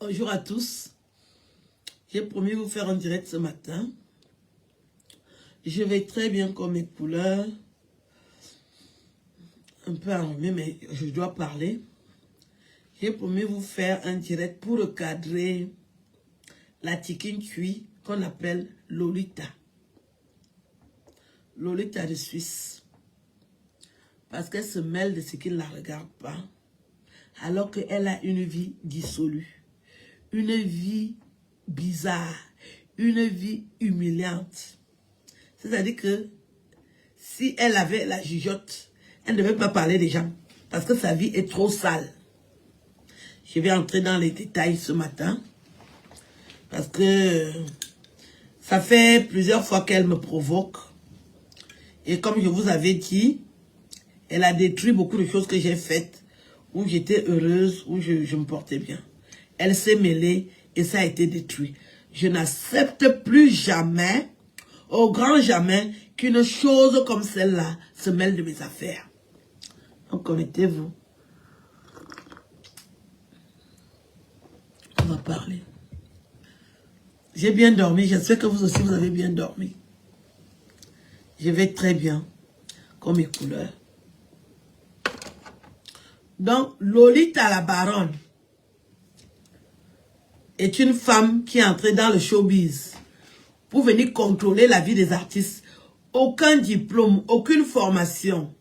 Bonjour à tous. J'ai promis vous faire un direct ce matin. Je vais très bien comme mes couleurs. Un peu enrhumé, mais je dois parler. J'ai promis vous faire un direct pour recadrer la Tikin Cui qu'on appelle Lolita. Lolita de Suisse. Parce qu'elle se mêle de ce qui ne la regarde pas. Alors qu'elle a une vie dissolue. Une vie bizarre. Une vie humiliante. C'est-à-dire que si elle avait la jugeote, elle ne devait pas parler des gens. Parce que sa vie est trop sale. Je vais entrer dans les détails ce matin. Parce que ça fait plusieurs fois qu'elle me provoque. Et comme je vous avais dit, elle a détruit beaucoup de choses que j'ai faites. Où j'étais heureuse, où je me portais bien. Elle s'est mêlée et ça a été détruit. Je n'accepte plus jamais, au grand jamais, qu'une chose comme celle-là se mêle de mes affaires. Donc connectez-vous. On va parler. J'ai bien dormi. J'espère que vous aussi, vous avez bien dormi. Je vais très bien, comme mes couleurs. Donc, Lolita la baronne est une femme qui est entrée dans le showbiz pour venir contrôler la vie des artistes. Aucun diplôme, aucune formation.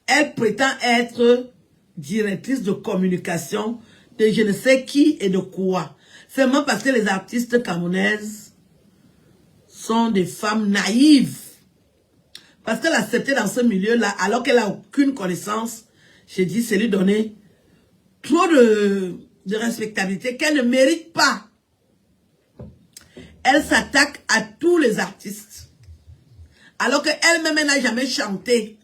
Elle prétend être directrice de communication de je ne sais qui et de quoi. Seulement parce que les artistes camerounaises sont des femmes naïves. Parce qu'elle a accepté dans ce milieu-là, alors qu'elle n'a aucune connaissance, j'ai dit, c'est lui donner trop de respectabilité qu'elle ne mérite pas. Elle s'attaque à tous les artistes. Alors qu'elle-même n'a jamais chanté.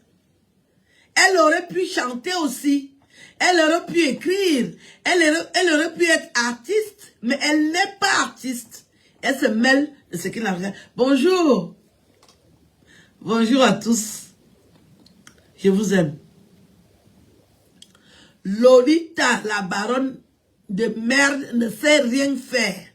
Elle aurait pu chanter aussi. Elle aurait pu écrire. Elle aurait pu être artiste. Mais elle n'est pas artiste. Elle se mêle de ce qu'il a fait. Bonjour. Bonjour à tous. Je vous aime. Lolita, la baronne de merde, ne sait rien faire.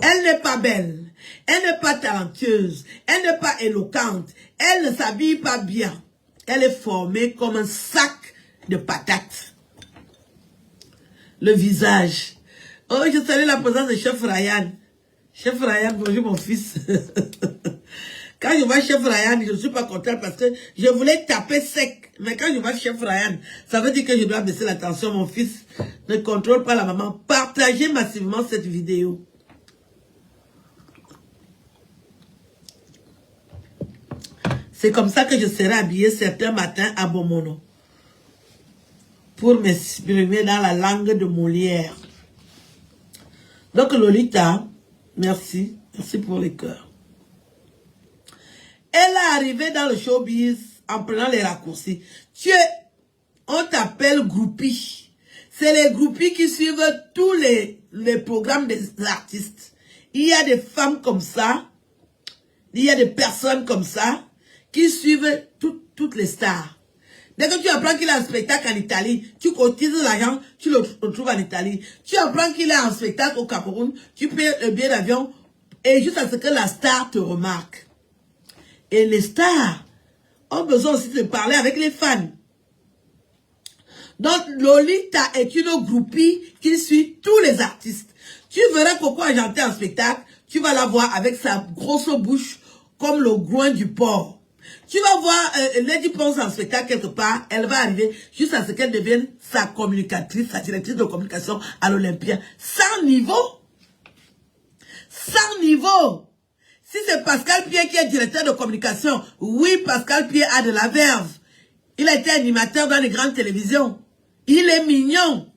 Elle n'est pas belle. Elle n'est pas talentueuse. Elle n'est pas éloquente. Elle ne s'habille pas bien. Elle est formée comme un sac de patates. Le visage. Oh, je salue la présence de Chef Ryan. Chef Ryan, bonjour mon fils. Quand je vois Chef Ryan, je ne suis pas contente parce que je voulais taper sec. Mais quand je vois Chef Ryan, ça veut dire que je dois baisser la tension. Mon fils ne contrôle pas la maman. Partagez massivement cette vidéo. C'est comme ça que je serai habillée certains matins à Bomono. Pour m'exprimer dans la langue de Molière. Donc Lolita, merci. Merci pour les cœurs. Elle est arrivée dans le showbiz en prenant les raccourcis. On t'appelle groupie. C'est les groupies qui suivent tous les programmes des artistes. Il y a des femmes comme ça. Il y a des personnes comme ça qui suivent toutes les stars. Dès que tu apprends qu'il a un spectacle en Italie, tu cotises l'argent, tu le retrouves en Italie. Tu apprends qu'il a un spectacle au Cameroun, tu payes le billet d'avion et juste à ce que la star te remarque. Et les stars ont besoin aussi de parler avec les fans. Donc, Lolita est une groupie qui suit tous les artistes. Tu verras Coco Argenté en spectacle, tu vas la voir avec sa grosse bouche comme le groin du porc. Tu vas voir Lady Ponce en spectacle quelque part, elle va arriver jusqu'à ce qu'elle devienne sa communicatrice, sa directrice de communication à l'Olympia. Sans niveau. Sans niveau. Si c'est Pascal Pierre qui est directeur de communication, oui, Pascal Pierre a de la verve. Il a été animateur dans les grandes télévisions. Il est mignon.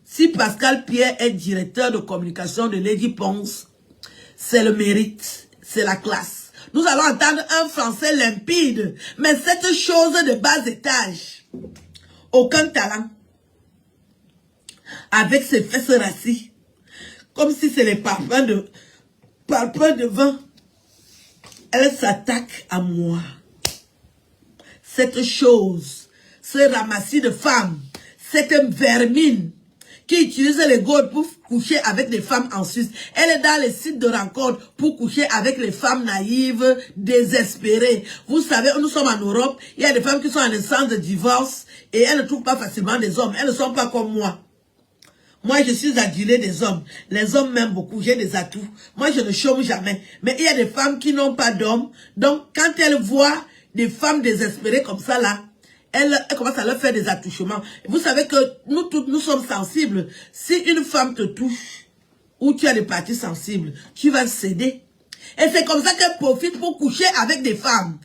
Si Pascal Pierre est directeur de communication de Lady Ponce, c'est le mérite, c'est la classe. Nous allons entendre un français limpide, mais cette chose de bas étage, aucun talent, avec ses fesses rassis, comme si c'est les parfums de vin. Elle s'attaque à moi. Cette chose, ce ramassis de femmes, cette vermine qui utilise les godes pour coucher avec des femmes en Suisse. Elle est dans les sites de rencontre pour coucher avec les femmes naïves, désespérées. Vous savez, nous sommes en Europe, il y a des femmes qui sont en instance de divorce et elles ne trouvent pas facilement des hommes. Elles ne sont pas comme moi. Moi, je suis adulée des hommes. Les hommes m'aiment beaucoup, j'ai des atouts. Moi, je ne chôme jamais. Mais il y a des femmes qui n'ont pas d'hommes. Donc, quand elles voient des femmes désespérées comme ça, là, elles commencent à leur faire des attouchements. Vous savez que nous toutes, nous sommes sensibles. Si une femme te touche, ou tu as des parties sensibles, tu vas céder. Et c'est comme ça qu'elle profite pour coucher avec des femmes.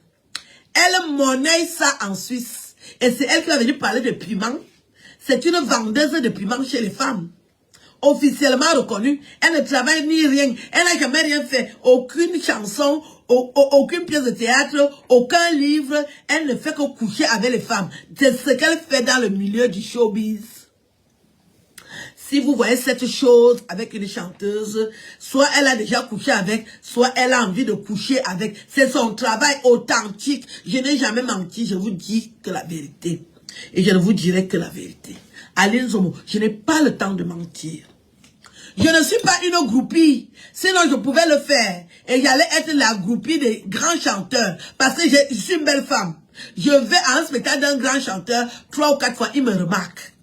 Elle monnaie ça en Suisse. Et c'est elle qui va venir parler de piment. C'est une vendeuse de piment chez les femmes. Officiellement reconnue. Elle ne travaille ni rien. Elle n'a jamais rien fait. Aucune chanson, aucune pièce de théâtre, aucun livre. Elle ne fait que coucher avec les femmes. C'est ce qu'elle fait dans le milieu du showbiz. Si vous voyez cette chose avec une chanteuse, soit elle a déjà couché avec, soit elle a envie de coucher avec. C'est son travail authentique. Je n'ai jamais menti, je vous dis que la vérité. Et je ne vous dirai que la vérité. Aline Zomo, je n'ai pas le temps de mentir. Je ne suis pas une groupie. Sinon, je pouvais le faire. Et j'allais être la groupie des grands chanteurs. Parce que je suis une belle femme. Je vais à un spectacle d'un grand chanteur, 3 ou 4 fois, il me remarque.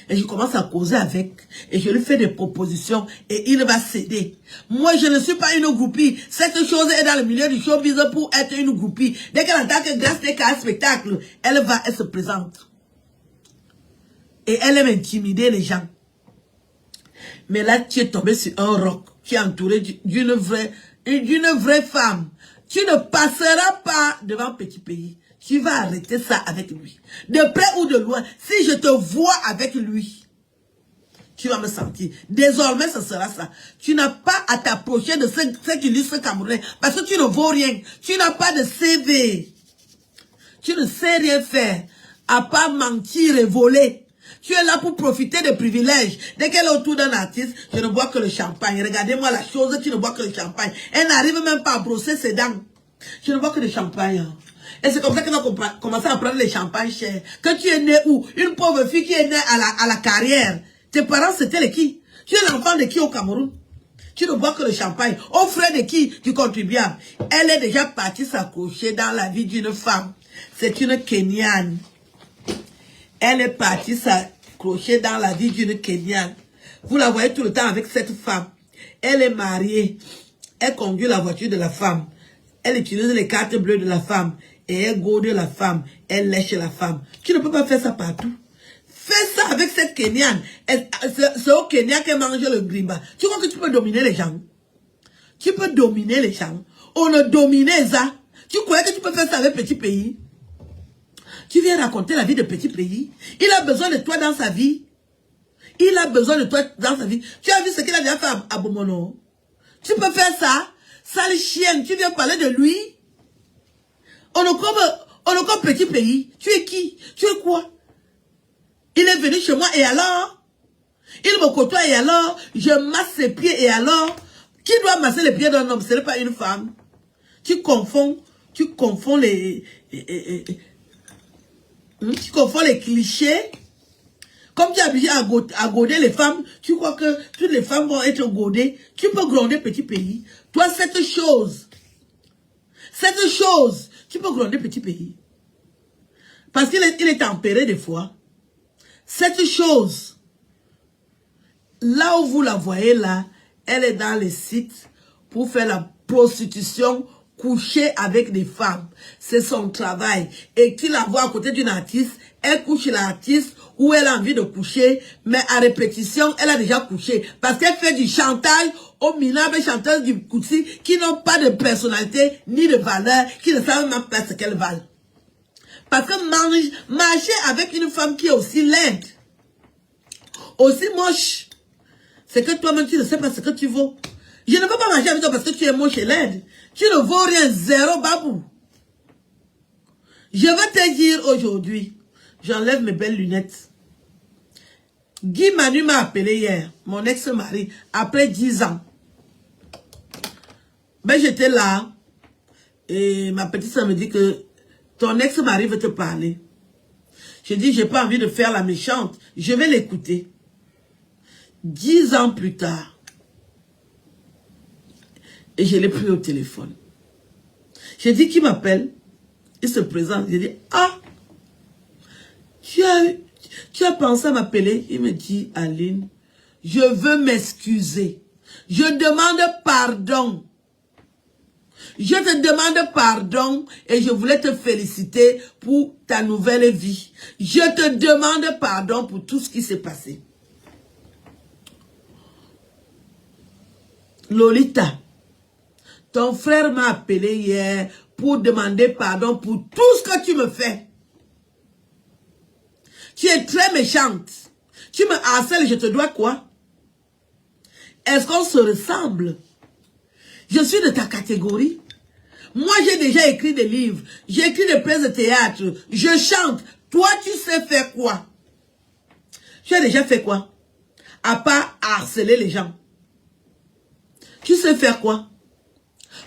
Et je commence à causer avec. Et je lui fais des propositions. Et il va céder. Moi, je ne suis pas une groupie. Cette chose est dans le milieu du showbiz pour être une groupie. Dès qu'elle entend que grâce à un spectacle, elle se présente. Et elle aime intimider les gens. Mais là, tu es tombé sur un roc. Tu es entouré d'une vraie femme. Tu ne passeras pas devant Petit Pays. Tu vas arrêter ça avec lui. De près ou de loin, si je te vois avec lui, tu vas me sentir. Désormais, ce sera ça. Tu n'as pas à t'approcher de cet illustre Camerounais parce que tu ne vaux rien. Tu n'as pas de CV. Tu ne sais rien faire à part mentir et voler. Tu es là pour profiter des privilèges. Dès qu'elle est autour d'un artiste, je ne bois que le champagne. Regardez-moi la chose, tu ne bois que le champagne. Elle n'arrive même pas à brosser ses dents. Je ne bois que le champagne. Et c'est comme ça qu'elle va commencer à prendre les champagnes chers. Que tu es né où? Une pauvre fille qui est née à la carrière. Tes parents, c'était les qui? Tu es l'enfant de qui au Cameroun? Tu ne bois que le champagne. Au frais de qui? Du contribuable. Elle est déjà partie s'accrocher dans la vie d'une femme. C'est une Kenyane. Elle est partie s'accrocher dans la vie d'une Kenyane. Vous la voyez tout le temps avec cette femme. Elle est mariée. Elle conduit la voiture de la femme. Elle utilise les cartes bleues de la femme. Et elle gode la femme. Elle lèche la femme. Tu ne peux pas faire ça partout. Fais ça avec cette Kenyane. C'est au Kenya qu'elle mange le grimba. Tu crois que tu peux dominer les gens? Tu peux dominer les gens. On a dominé ça. Tu croyais que tu peux faire ça avec Petit Pays? Tu viens raconter la vie de Petit Pays. Il a besoin de toi dans sa vie. Il a besoin de toi dans sa vie. Tu as vu ce qu'il a déjà fait à Bomono? Tu peux faire ça? Sale chienne, tu viens parler de lui? On est comme Petit Pays. Tu es qui? Tu es quoi? Il est venu chez moi et alors? Il me côtoie et alors? Je masse ses pieds et alors? Qui doit masser les pieds d'un homme? Ce n'est pas une femme. Tu confonds les... Tu confonds les clichés. Comme tu es habitué à goder les femmes, tu crois que toutes les femmes vont être godées. Tu peux gronder Petit Pays. Toi, cette chose, tu peux gronder Petit Pays. Parce qu'il est tempéré des fois. Cette chose, là où vous la voyez là, elle est dans les sites pour faire la prostitution, coucher avec des femmes. C'est son travail. Et tu la vois à côté d'une artiste, elle couche l'artiste où elle a envie de coucher, mais à répétition, elle a déjà couché. Parce qu'elle fait du chantage aux minables chanteuses du Koutsi qui n'ont pas de personnalité ni de valeur, qui ne savent même pas ce qu'elles valent. Parce que marcher avec une femme qui est aussi laide, aussi moche, c'est que toi-même tu ne sais pas ce que tu vaux. Je ne peux pas marcher avec toi parce que tu es moche et laide. Tu ne vaux rien, zéro babou. Je vais te dire aujourd'hui, j'enlève mes belles lunettes. Guy Manu m'a appelé hier, mon ex-mari, après 10 ans. Ben j'étais là, et ma petite soeur me dit que ton ex-mari veut te parler. Je dis, j'ai pas envie de faire la méchante, je vais l'écouter. 10 ans plus tard, et je l'ai pris au téléphone. J'ai dit, qui m'appelle? Il se présente. J'ai dit, ah, tu as pensé à m'appeler? Il me dit, Aline, je veux m'excuser. Je demande pardon. Je te demande pardon et je voulais te féliciter pour ta nouvelle vie. Je te demande pardon pour tout ce qui s'est passé. Lolita, ton frère m'a appelé hier pour demander pardon pour tout ce que tu me fais. Tu es très méchante. Tu me harcèles, je te dois quoi? Est-ce qu'on se ressemble? Je suis de ta catégorie. Moi, j'ai déjà écrit des livres. J'ai écrit des pièces de théâtre. Je chante. Toi, tu sais faire quoi? Tu as déjà fait quoi? À part harceler les gens. Tu sais faire quoi?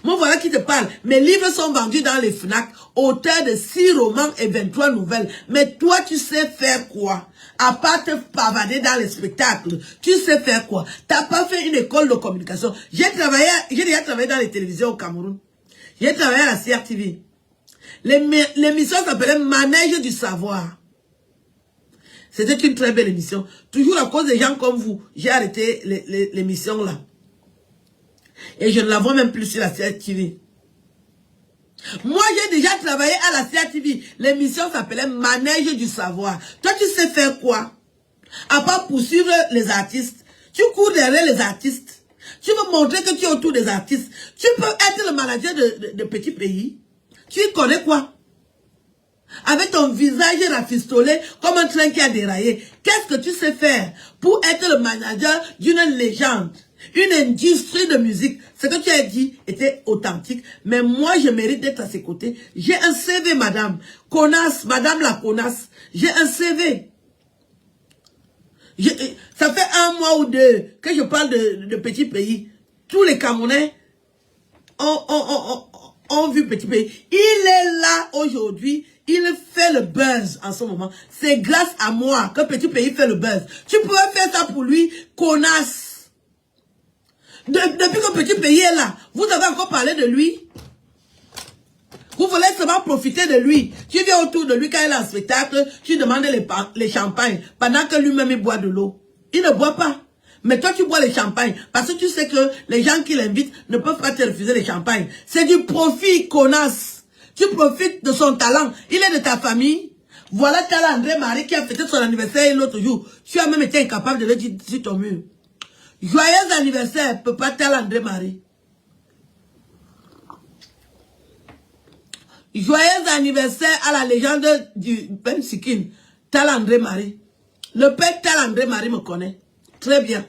Moi, voilà qui te parle. Mes livres sont vendus dans les FNAC. Auteur de 6 romans et 23 nouvelles. Mais toi, tu sais faire quoi? À part te pavader dans les spectacles. Tu sais faire quoi? T'as pas fait une école de communication. J'ai déjà travaillé dans les télévisions au Cameroun. J'ai travaillé à la CRTV. L'émission s'appelait Manège du savoir. C'était une très belle émission. Toujours à cause des gens comme vous, j'ai arrêté l'émission là. Et je ne la vois même plus sur la CRTV. Moi, j'ai déjà travaillé à la CRTV. L'émission s'appelait Manège du savoir. Toi, tu sais faire quoi? À part poursuivre les artistes. Tu cours derrière les artistes. Tu veux montrer que tu es autour des artistes. Tu peux être le manager de petits pays. Tu y connais quoi? Avec ton visage rafistolé comme un train qui a déraillé. Qu'est-ce que tu sais faire pour être le manager d'une légende? Une industrie de musique. Ce que tu as dit était authentique. Mais moi, je mérite d'être à ses côtés. J'ai un CV, madame. Connasse, madame la connasse. J'ai un CV. Ça fait 1 mois ou 2 que je parle de petits pays. Tous les Camerounais ont vu petit pays. Il est là aujourd'hui. Il fait le buzz en ce moment. C'est grâce à moi que petit pays fait le buzz. Tu pourrais faire ça pour lui, connasse. Depuis que petit pays est là, vous avez encore parlé de lui. Vous voulez seulement profiter de lui. Tu viens autour de lui quand il est en spectacle, tu demandes les champagnes, pendant que lui-même il boit de l'eau. Il ne boit pas. Mais toi, tu bois les champagnes, parce que tu sais que les gens qui l'invitent ne peuvent pas te refuser les champagnes. C'est du profit, connasse. Tu profites de son talent. Il est de ta famille. Voilà Tala André Marie qui a fêté son anniversaire l'autre jour. Tu as même été incapable de le dire sur ton mur. Joyeux anniversaire, Papa Tala André Marie. Joyeux anniversaire à la légende du Ben Sikin, Tala André Marie. Le père Tala André Marie me connaît. Très bien.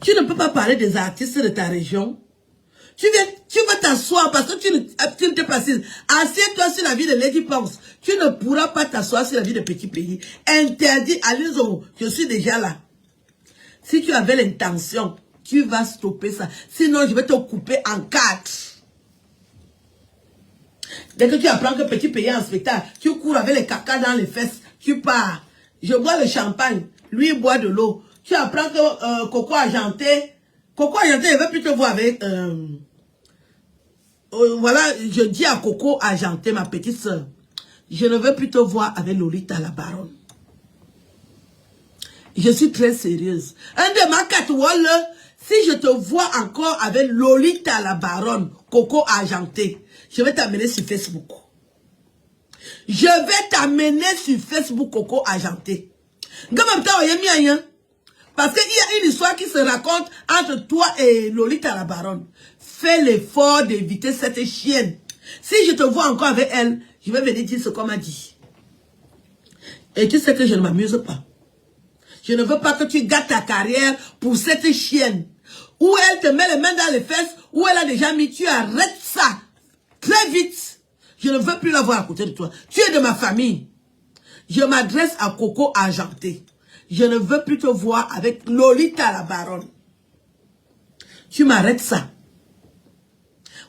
Tu ne peux pas parler des artistes de ta région. Tu veux t'asseoir parce que tu ne t'es pas assise. Assieds-toi sur la vie de Lady Ponce. Tu ne pourras pas t'asseoir sur la vie de petit pays. Interdit, Alizo, je suis déjà là. Si tu avais l'intention, tu vas stopper ça. Sinon, je vais te couper en 4. Dès que tu apprends que petit pays est en spectacle, tu cours avec les caca dans les fesses, tu pars. Je bois le champagne, lui il boit de l'eau. Tu apprends que Coco Argenté, je ne veux plus te voir avec... voilà, je dis à Coco Argenté, ma petite soeur, je ne veux plus te voir avec Lolita la baronne. Je suis très sérieuse. Un de ma catouole, si je te vois encore avec Lolita la baronne, Coco Argenté, je vais t'amener sur Facebook. Je vais t'amener sur Facebook, Coco Argenté. Parce qu'il y a une histoire qui se raconte entre toi et Lolita la baronne. Fais l'effort d'éviter cette chienne. Si je te vois encore avec elle, je vais venir dire ce qu'on m'a dit. Et tu sais que je ne m'amuse pas. Je ne veux pas que tu gâtes ta carrière pour cette chienne. Où elle te met les mains dans les fesses, où elle a déjà mis, tu arrêtes ça. Très vite. Je ne veux plus la voir à côté de toi. Tu es de ma famille. Je m'adresse à Coco Argenté. Je ne veux plus te voir avec Lolita la baronne. Tu m'arrêtes ça.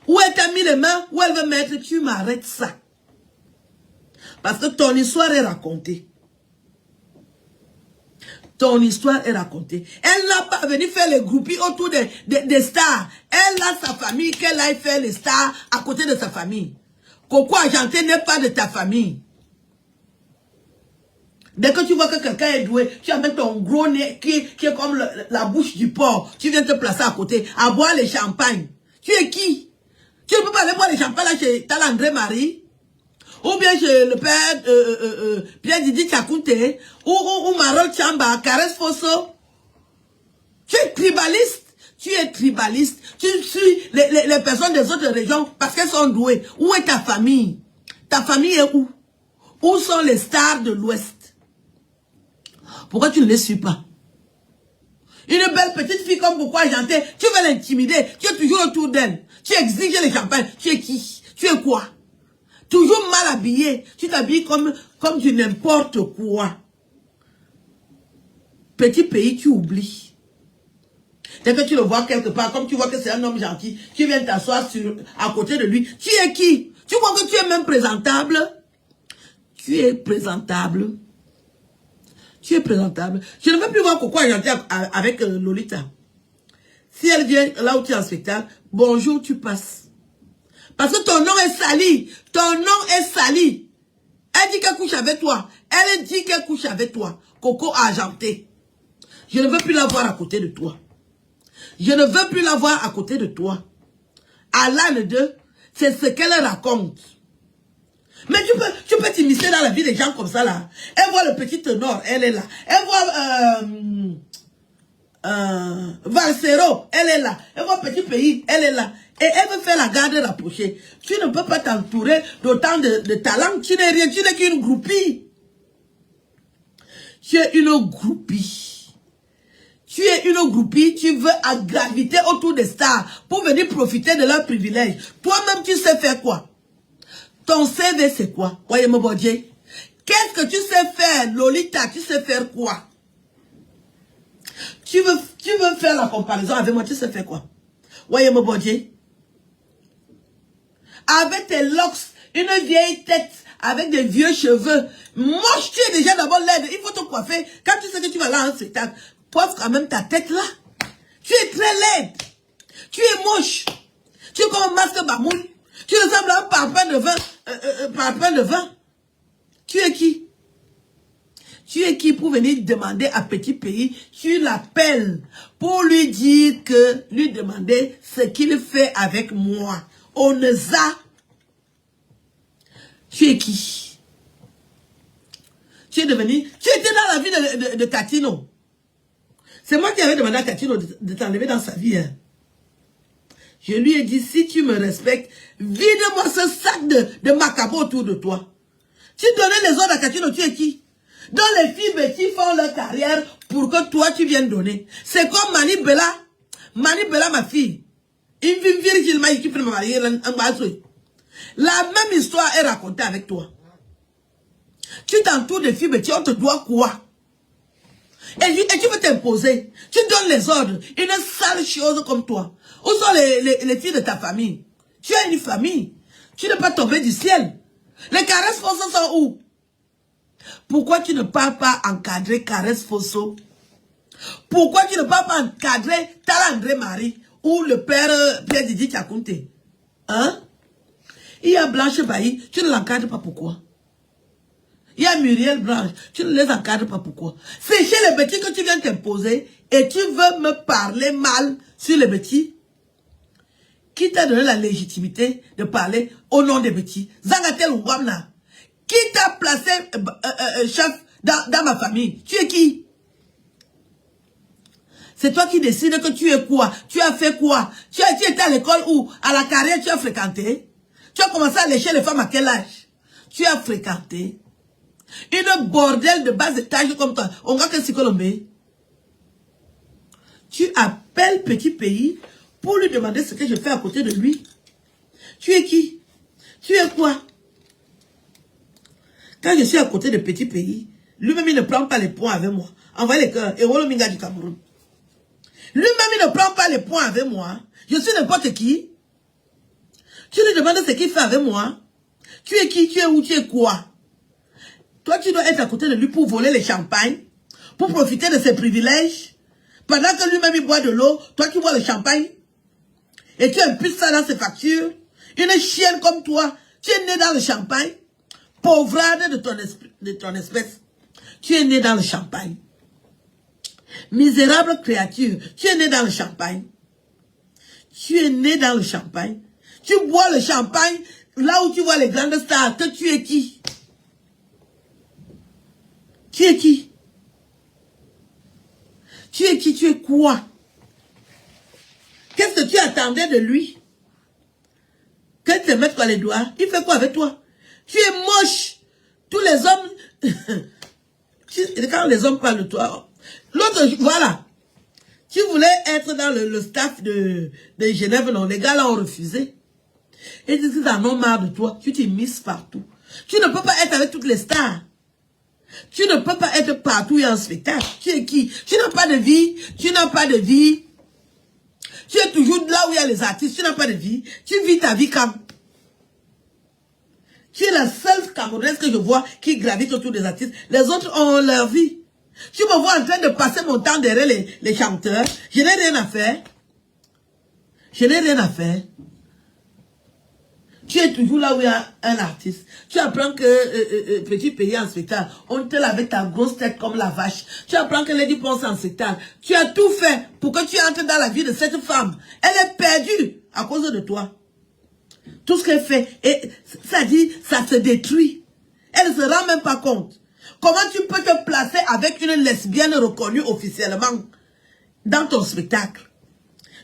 Où elle t'a mis les mains, où elle veut mettre, tu m'arrêtes ça. Parce que ton histoire est racontée. ton histoire est racontée. Elle n'a pas venu faire les groupies autour des stars. Elle a sa famille, qu'elle aille faire les stars à côté de sa famille. Coco Argenté n'est pas de ta famille. Dès que tu vois que quelqu'un est doué, tu amènes ton gros nez qui est comme la bouche du porc. Tu viens te placer à côté, à boire les champagnes. Tu es qui? Tu ne peux pas aller boire les champagnes là chez André Marie? Ou bien chez le père Pierre Didi Tchakounte, ou Marol Chamba, Caresse Fosso. Tu es tribaliste. Tu es tribaliste. Tu suis les personnes des autres régions parce qu'elles sont douées. Où est ta famille? Ta famille est où? Où sont les stars de l'Ouest? Pourquoi tu ne les suis pas? Une belle petite fille comme Coco Argenté, tu veux l'intimider, tu es toujours autour d'elle. Tu exiges les champagnes. Tu es qui? Tu es quoi? Toujours mal habillé. Tu t'habilles comme du n'importe quoi. Petit pays, tu oublies. Dès que tu le vois quelque part, comme tu vois que c'est un homme gentil, tu viens t'asseoir à côté de lui. Tu es qui? Tu vois que tu es même présentable? Tu es présentable. Tu es présentable. Je ne veux plus voir Coco Argenté avec Lolita. Si elle vient là où tu es en spectacle, bonjour, tu passes. Parce que ton nom est sali. Ton nom est sali. Elle dit qu'elle couche avec toi. Elle dit qu'elle couche avec toi. Coco Argenté. Je ne veux plus la voir à côté de toi. Je ne veux plus la voir à côté de toi. Allah le deux, c'est ce qu'elle raconte. Mais tu peux t'immiscer dans la vie des gens comme ça là. Elle voit le petit ténor, elle est là. Elle voit Valsero, elle est là. Elle voit Petit Pays, elle est là. Et elle veut faire la garde rapprochée. Tu ne peux pas t'entourer d'autant de talents. Tu n'es rien, tu n'es qu'une groupie. Tu es une groupie. Tu es une groupie, tu veux graviter autour des stars pour venir profiter de leurs privilèges. Toi-même, tu sais faire quoi? Ton CV, c'est quoi? Voyez mon bodje. Qu'est-ce que tu sais faire, Lolita? Tu sais faire quoi? Tu veux faire la comparaison avec moi, tu sais faire quoi? Voyez mon bodje. Avec tes locks, une vieille tête, avec des vieux cheveux. Moche, tu es déjà d'abord laide. Il faut te coiffer. Quand tu sais que tu vas là en spectacle, coiffe quand même ta tête là. Tu es très laide. Tu es moche. Tu es comme un masque bamoun. Tu ressembles à un parpaing de vin. Parpaing de vin. Tu es qui? Tu es qui pour venir demander à Petit Pays? Tu l'appelles pour lui dire que, lui demander ce qu'il fait avec moi. Oneza. Tu es qui? Tu es devenu... Tu étais dans la vie de Catino. C'est moi qui avais demandé à Catino de t'enlever dans sa vie. Hein. Je lui ai dit, si tu me respectes, vide-moi ce sac de macabo autour de toi. Tu donnais les ordres à Catino, tu es qui? Donc les filles Betty font leur carrière pour que toi tu viennes donner. C'est comme Mani Bella. Mani Bella, ma fille. La même histoire est racontée avec toi. Tu t'entoures de filles Betty, on te doit quoi? Et tu veux t'imposer. Tu donnes les ordres. Une sale chose comme toi. Où sont les filles de ta famille? Tu as une famille. Tu n'es pas tombé du ciel. Les caresses Fosso sont où? Pourquoi tu ne parles pas encadrer Caresse Fosso? Pourquoi tu ne parles pas encadrer André Marie ou le père Pierre Didi Tchakounte? Hein? Il y a Blanche Bailly, tu ne l'encadres pas pourquoi? Il y a Muriel Blanche, tu ne les encadres pas pourquoi? C'est chez les petits que tu viens t'imposer et tu veux me parler mal sur les petits? Qui t'a donné la légitimité de parler au nom des petits? Zangatel Ouamna. Qui t'a placé chef dans ma famille? Tu es qui? C'est toi qui décides que tu es quoi? Tu as fait quoi? Tu étais à l'école où? À la carrière, tu as fréquenté? Tu as commencé à lécher les femmes à quel âge? Tu as fréquenté? Une bordel de bas étage comme toi. On va que c'est Colombie. Tu appelles Petit Pays pour lui demander ce que je fais à côté de lui. Tu es qui? Tu es quoi? Quand je suis à côté de Petit Pays, lui-même il ne prend pas les points avec moi. Envoyez les cœurs. Et Rolo Minga du Cameroun. Lui-même il ne prend pas les points avec moi. Je suis n'importe qui. Tu lui demandes ce qu'il fait avec moi. Tu es qui? Tu es où? Tu es quoi? Toi tu dois être à côté de lui pour voler les champagnes. pour profiter de ses privilèges. Pendant que lui-même il boit de l'eau, toi tu bois le champagne. Et tu impuses ça dans ses factures. Une chienne comme toi, tu es né dans le champagne. Pauvrade de ton espèce. Tu es né dans le champagne. Misérable créature, tu es né dans le champagne. Tu es né dans le champagne. Tu bois le champagne là où tu vois les grandes stars. Que tu es qui? Tu es qui? Tu es qui? Tu es quoi? Qu'est-ce que tu attendais de lui? Qu'il te mette quoi les doigts? Il fait quoi avec toi? Tu es moche. Tous les hommes... Quand les hommes parlent de toi... L'autre, voilà. Tu voulais être dans le staff de Genève, non? Les gars là ont refusé. Et ils en ont marre de toi. Tu t'immisces partout. Tu ne peux pas être avec toutes les stars. Tu ne peux pas être partout et en spectacle. Tu es qui? Tu n'as pas de vie. Tu n'as pas de vie. Tu es toujours là où il y a les artistes. Tu n'as pas de vie. Tu vis ta vie comme... Tu es la seule Camerounaise que je vois qui gravite autour des artistes. Les autres ont leur vie. Tu me vois en train de passer mon temps derrière les chanteurs. Je n'ai rien à faire. Je n'ai rien à faire. Tu es toujours là où il y a un artiste. Tu apprends que Petit Pays en spectacle, on te lave ta grosse tête comme la vache. Tu apprends que Lady Ponce en spectacle. Tu as tout fait pour que tu entres dans la vie de cette femme. Elle est perdue à cause de toi. Tout ce qu'elle fait, et ça dit, ça se détruit. Elle ne se rend même pas compte. Comment tu peux te placer avec une lesbienne reconnue officiellement dans ton spectacle?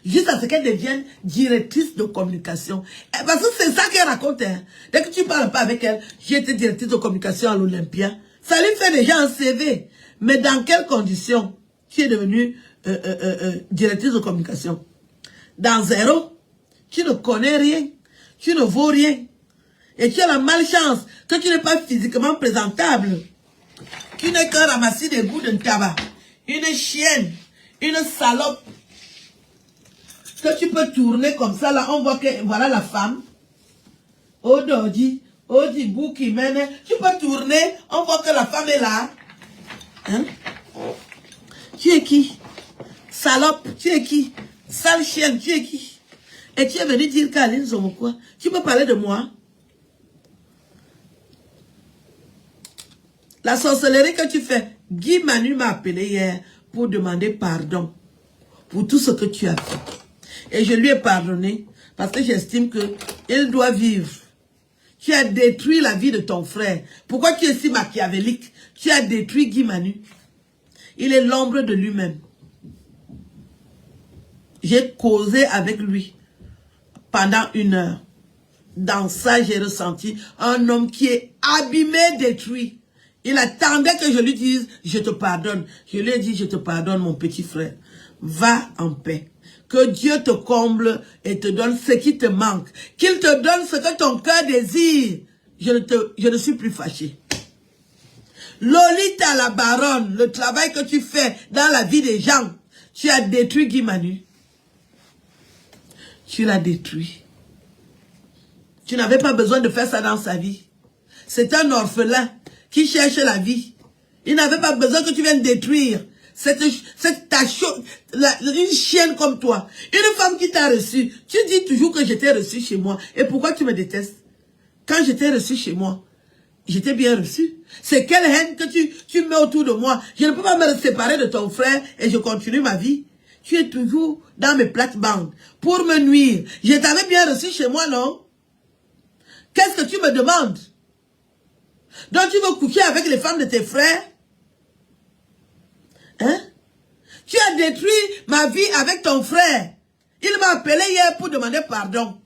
Juste à ce qu'elle devienne directrice de communication. Parce que c'est ça qu'elle raconte. Hein. Dès que tu ne parles pas avec elle, j'ai été directrice de communication à l'Olympia. Ça lui fait déjà un CV. Mais dans quelles conditions tu es devenue directrice de communication? Dans zéro. Tu ne connais rien. Tu ne vaux rien. Et tu as la malchance que tu n'es pas physiquement présentable. Tu n'es qu'un ramassis des bouts de tabac. Une chienne. Une salope. Que tu peux tourner comme ça, là, on voit que, voilà la femme. Oh, Dodi, oh, Dibou qui mène. Tu peux tourner, on voit que la femme est là. Hein? Tu es qui? Salope, tu es qui? Sale chienne, tu es qui? Et tu es venu dire qu'Aline quoi? Tu peux parler de moi? La sorcellerie que tu fais, Guy Manu m'a appelé hier pour demander pardon pour tout ce que tu as fait. Et je lui ai pardonné parce que j'estime qu'il doit vivre. Tu as détruit la vie de ton frère. Pourquoi tu es si machiavélique? Tu as détruit Guy Manu. Il est l'ombre de lui-même. J'ai causé avec lui pendant 1 heure. Dans ça, j'ai ressenti un homme qui est abîmé, détruit. Il attendait que je lui dise, je te pardonne. Je lui ai dit, je te pardonne, mon petit frère. Va en paix. Que Dieu te comble et te donne ce qui te manque. Qu'il te donne ce que ton cœur désire. Je ne suis plus fâché. Lolita la baronne, le travail que tu fais dans la vie des gens, tu as détruit Guy Manu. Tu l'as détruit. Tu n'avais pas besoin de faire ça dans sa vie. C'est un orphelin qui cherche la vie. Il n'avait pas besoin que tu viennes détruire une chienne comme toi. Une femme qui t'a reçu. Tu dis toujours que j'étais reçu chez moi. Et pourquoi tu me détestes? Quand j'étais reçu chez moi, j'étais bien reçu. C'est quelle haine que tu mets autour de moi. Je ne peux pas me séparer de ton frère et je continue ma vie. Tu es toujours dans mes plates-bandes pour me nuire. Je t'avais bien reçu chez moi, non? Qu'est-ce que tu me demandes? Donc tu veux coucher avec les femmes de tes frères? Hein? Tu as détruit ma vie avec ton frère. Il m'a appelé hier pour demander pardon.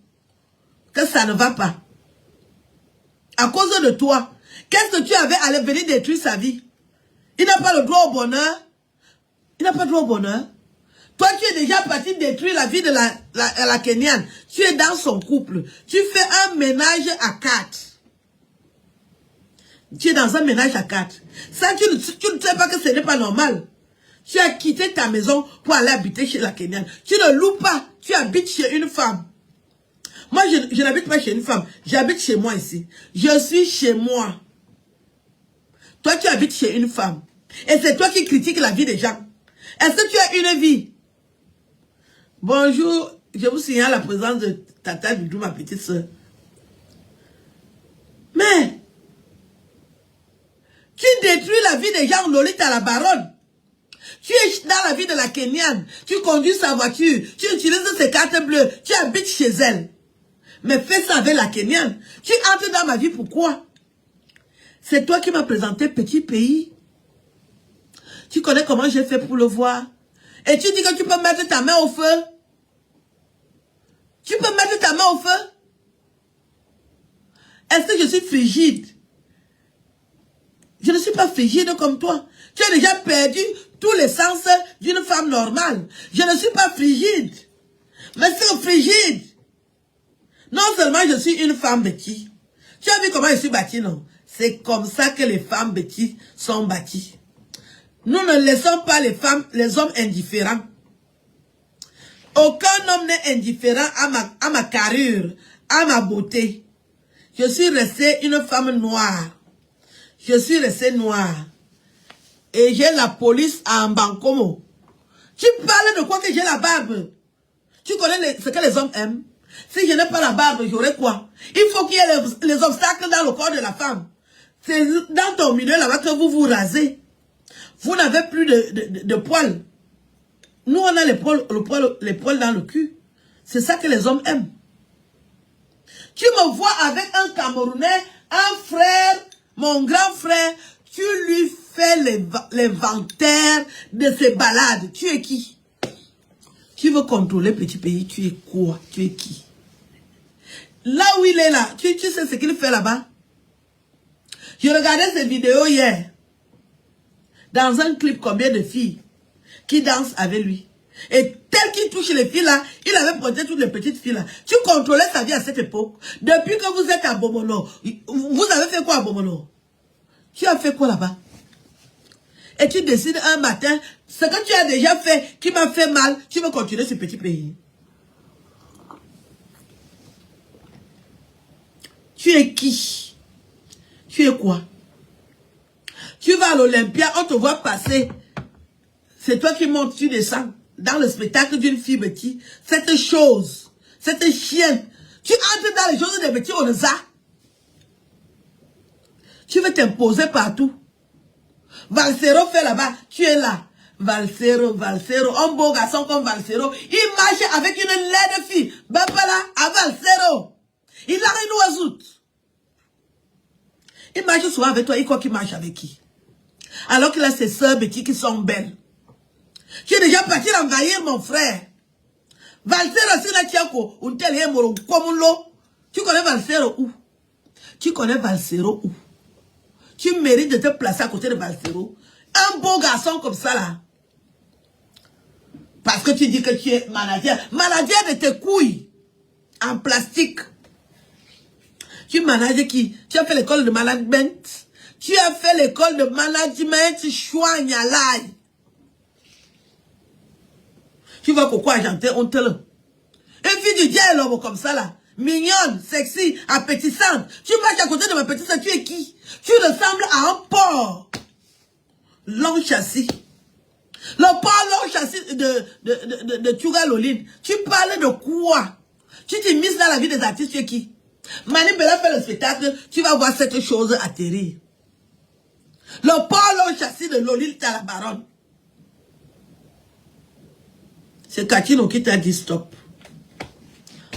Que ça ne va pas. À cause de toi. Qu'est-ce que tu avais à venir détruire sa vie? Il n'a pas le droit au bonheur. Il n'a pas le droit au bonheur. Toi, tu es déjà parti détruire la vie de la Kenyane. Tu es dans son couple. Tu fais un ménage à 4. Tu es dans un ménage à 4. Ça, tu ne sais pas que ce n'est pas normal. Tu as quitté ta maison pour aller habiter chez la Kenyane. Tu ne loues pas. Tu habites chez une femme. Moi, je n'habite pas chez une femme. J'habite chez moi ici. Je suis chez moi. Toi, tu habites chez une femme. Et c'est toi qui critiques la vie des gens. Est-ce que tu as une vie? Bonjour, je vous signale la présence de Tata Doudou, ma petite soeur. Mais, tu détruis la vie des gens, Lolita la baronne. Tu es dans la vie de la Kenyane. Tu conduis sa voiture. Tu utilises ses cartes bleues. Tu habites chez elle. Mais fais ça avec la Kenyane. Tu entres dans ma vie, pourquoi? C'est toi qui m'as présenté petit pays. Tu connais comment j'ai fait pour le voir. Et tu dis que tu peux mettre ta main au feu. Tu peux mettre ta main au feu. Est-ce que je suis frigide? Je ne suis pas frigide comme toi. Tu as déjà perdu tous les sens d'une femme normale. Je ne suis pas frigide. Mais c'est frigide. Non seulement je suis une femme bêtise. Tu as vu comment je suis bâtie, non? C'est comme ça que les femmes bêtises sont bâties. Nous ne laissons pas les hommes indifférents. Aucun homme n'est indifférent à ma carrure, à ma beauté. Je suis restée une femme noire. Je suis restée noire. Et j'ai la police à Mbankomo. Tu parles de quoi que j'ai la barbe? Tu connais ce que les hommes aiment? Si je n'ai pas la barbe, j'aurai quoi? Il faut qu'il y ait les obstacles dans le corps de la femme. C'est dans ton milieu là-bas que vous vous rasez. Vous n'avez plus de poils. Nous, on a les poils dans le cul. C'est ça que les hommes aiment. Tu me vois avec un Camerounais, un frère, mon grand frère, tu lui fais l'inventaire de ses balades. Tu es qui? Tu veux contrôler petit pays, tu es quoi? Tu es qui? Là où il est là, tu sais ce qu'il fait là-bas? Je regardais cette vidéo hier. Dans un clip, combien de filles qui dansent avec lui. Et tel qu'il touche les filles là, il avait pointé toutes les petites filles là. Tu contrôlais sa vie à cette époque. Depuis que vous êtes à Bomono, vous avez fait quoi à Bomono? Tu as fait quoi là-bas? Et tu décides un matin, ce que tu as déjà fait, qui m'a fait mal, tu veux continuer ce petit pays. Tu es qui? Tu es quoi? Tu vas à l'Olympia, on te voit passer. C'est toi qui montes, tu descends dans le spectacle d'une fille bêtise. Cette chose, cette chienne, tu entres dans les choses des bêtises, on les a. Tu veux t'imposer partout. Valsero fait là-bas, tu es là. Valsero, un beau garçon comme Valsero, il marche avec une laide fille. Bapala, à Valsero. Il a une oiseau. Il marche souvent avec toi, il croit qu'il marche avec qui? Alors qu'il a ses sœurs bêtises qui sont belles. Tu es déjà parti envahir mon frère. Valsero, c'est la tiako, un tel hémoro, comme l'eau. Tu connais Valsero où? Tu connais Valsero où? Tu mérites de te placer à côté de Valsero. Un beau garçon comme ça là. Parce que tu dis que tu es manager. Manager de tes couilles. En plastique. Tu manages qui? Tu as fait l'école de management. Tu as fait l'école de management Chouagnalai. Tu vas pourquoi argenter, on te le. Une fille du diable comme ça là. Mignonne, sexy, appétissante. Tu marches à côté de ma petite soeur, tu es qui? Tu ressembles à un porc. Long châssis. Le porc long châssis de Tuga Loline. Tu parles de quoi? Tu t'immisces dans la vie des artistes, tu es qui? Mani Bella fait le spectacle, tu vas voir cette chose atterrir. Le porc long châssis de Loline, t'as la baronne. C'est Katino qui t'a dit stop.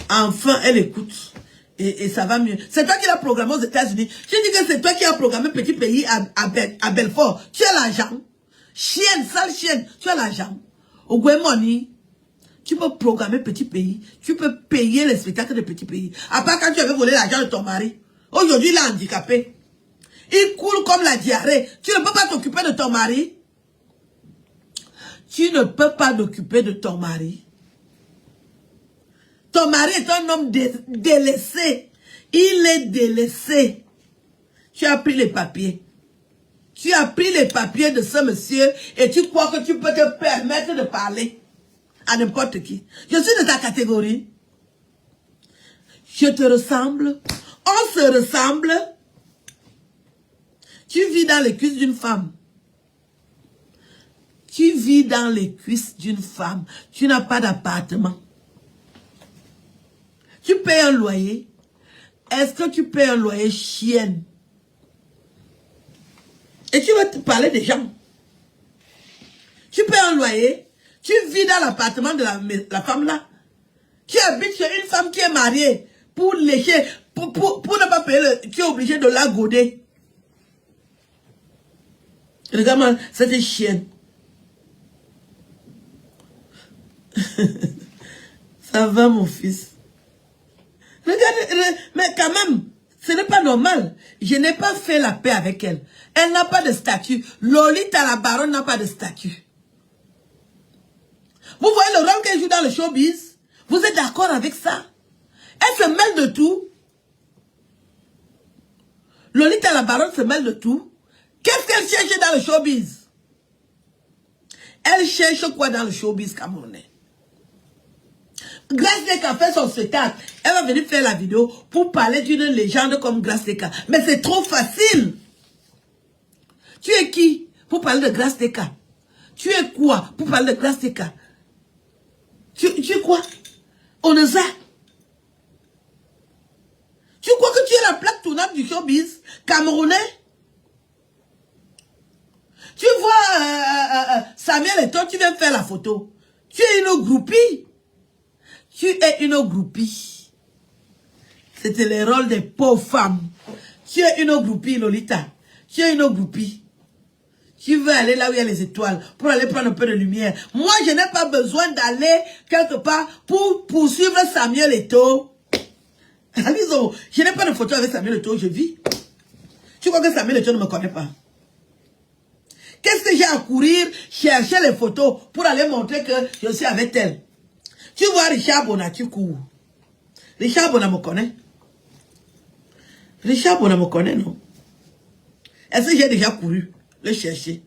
Enfin, elle écoute. Et ça va mieux. C'est toi qui l'as programmé aux États-Unis. Je dis que c'est toi qui as programmé petit pays à Belfort. Tu as l'argent. Chienne, sale chienne. Tu as l'argent. Au Guémoni, tu peux programmer petit pays. Tu peux payer les spectacles de petit pays. À part quand tu avais volé l'argent de ton mari. Aujourd'hui, il est handicapé. Il coule comme la diarrhée. Tu ne peux pas t'occuper de ton mari. Tu ne peux pas t'occuper de ton mari. Ton mari est un homme délaissé. Il est délaissé. Tu as pris les papiers. Tu as pris les papiers de ce monsieur et tu crois que tu peux te permettre de parler à n'importe qui. Je suis de ta catégorie. Je te ressemble. On se ressemble. Tu vis dans les cuisses d'une femme. Tu vis dans les cuisses d'une femme. Tu n'as pas d'appartement. Tu payes un loyer. Est-ce que tu payes un loyer chienne? Et tu vas te parler des gens. Tu payes un loyer. Tu vis dans l'appartement de la femme là. Tu habites chez une femme qui est mariée. Pour lécher. Pour ne pas payer. Tu es obligé de la goder. Regarde-moi cette chienne. Ça va mon fils. Regarde, mais quand même, ce n'est pas normal. Je n'ai pas fait la paix avec elle. Elle n'a pas de statut. Lolita la baronne n'a pas de statut. Vous voyez le rôle qu'elle joue dans le showbiz? Vous êtes d'accord avec ça? Elle se mêle de tout. Lolita la baronne se mêle de tout. Qu'est-ce qu'elle cherche dans le showbiz? Elle cherche quoi dans le showbiz camerounais? Grace Deka fait son spectacle. Elle va venir faire la vidéo pour parler d'une légende comme Grace Deka. Mais c'est trop facile. Tu es qui pour parler de Grace Deka? Tu es quoi pour parler de Grace Deka? Tu es quoi? Oneza? Tu crois que tu es la plaque tournante du showbiz camerounais? Tu vois Samuel Eto'o, tu viens faire la photo. Tu es une groupie. Tu es une groupie. C'était le rôle des pauvres femmes. Tu es une groupie, Lolita. Tu es une groupie. Tu veux aller là où il y a les étoiles pour aller prendre un peu de lumière. Moi, je n'ai pas besoin d'aller quelque part pour poursuivre Samuel Eto'o. Je n'ai pas de photo avec Samuel Eto'o, je vis. Tu crois que Samuel Eto'o ne me connaît pas? Qu'est-ce que j'ai à courir chercher les photos pour aller montrer que je suis avec elle? Tu vois Richard Bona, tu cours. Richard Bona me connaît. Richard Bona me connaît, non? Est-ce que j'ai déjà couru le chercher?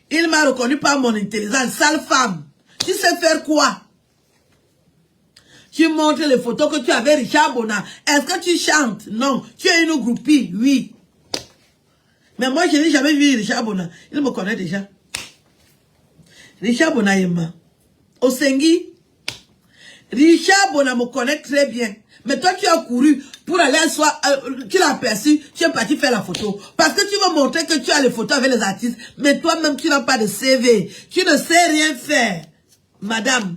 Il m'a reconnu par mon intelligence. Sale femme. Tu sais faire quoi? Tu montres les photos que tu avais Richard Bona. Est-ce que tu chantes? Non. Tu es une groupie? Oui. Mais moi, je n'ai jamais vu Richard Bona. Il me connaît déjà. Richard Bona est mort. Osengi. Richard Bona me connaît très bien. Mais toi, tu as couru pour aller à soi. Tu l'as aperçu. Tu es parti faire la photo. Parce que tu veux montrer que tu as les photos avec les artistes. Mais toi-même, tu n'as pas de CV. Tu ne sais rien faire. Madame.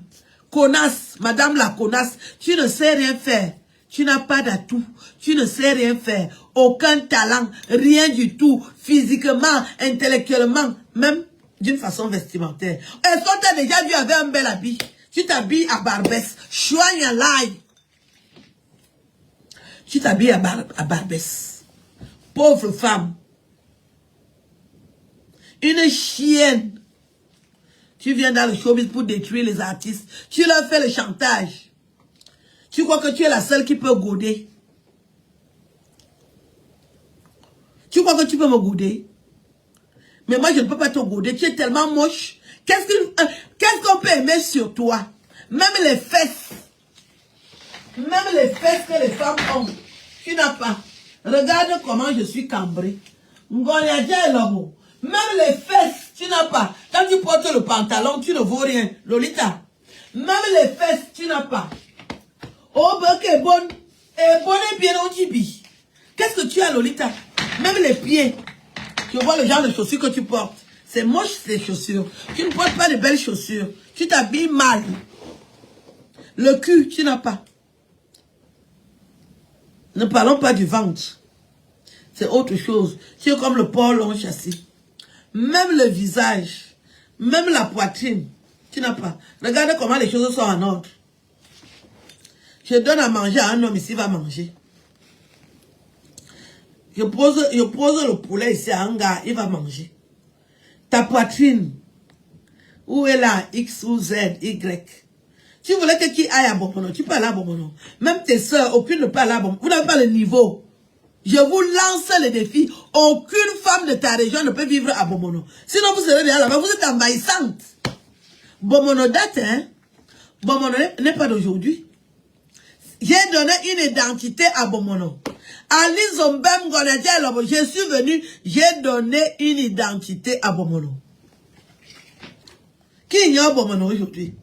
Connasse. Madame la connasse. Tu ne sais rien faire. Tu n'as pas d'atout. Tu ne sais rien faire. Aucun talent. Rien du tout. Physiquement, intellectuellement. Même d'une façon vestimentaire. Est-ce qu'on t'a déjà vu avec un bel habit? Tu t'habilles à Barbès. Choigne l'ail. Tu t'habilles à Barbès. Pauvre femme. Une chienne. Tu viens dans le showbiz pour détruire les artistes. Tu leur fais le chantage. Tu crois que tu es la seule qui peut goder? Tu crois que tu peux me goder? Mais moi, je ne peux pas te goder. Tu es tellement moche. Qu'est-ce qu'on peut aimer sur toi? Même les fesses. Même les fesses que les femmes ont. Tu n'as pas. Regarde comment je suis cambrée. Même les fesses, tu n'as pas. Quand tu portes le pantalon, tu ne vaux rien. Lolita. Même les fesses, tu n'as pas. Oh, ben, que bonne. Et bonne et bien au jibi. Qu'est-ce que tu as, Lolita? Même les pieds. Tu vois le genre de chaussures que tu portes. C'est moche, ces chaussures. Tu ne portes pas de belles chaussures. Tu t'habilles mal. Le cul, tu n'as pas. Ne parlons pas du ventre. C'est autre chose. Tu es comme le porc long châssis. Même le visage, même la poitrine, tu n'as pas. Regarde comment les choses sont en ordre. Je donne à manger à un homme ici, il va manger. Je pose le poulet ici à un gars, il va manger. Ta poitrine, où est la X ou Z, Y? Tu voulais que qui aille à Bomono, tu peux aller à Bomono. Même tes soeurs, aucune ne peut aller à Bomono. Vous n'avez pas le niveau. Je vous lance le défi. Aucune femme de ta région ne peut vivre à Bomono. Sinon, vous serez déjà là-bas. Vous êtes envahissante. Bomono date, hein? Bomono n'est pas d'aujourd'hui. J'ai donné une identité à Bomono. Ali Zombem Gonadja, je suis venu, j'ai donné une identité à Bomono. Qui ignore Bomono aujourd'hui?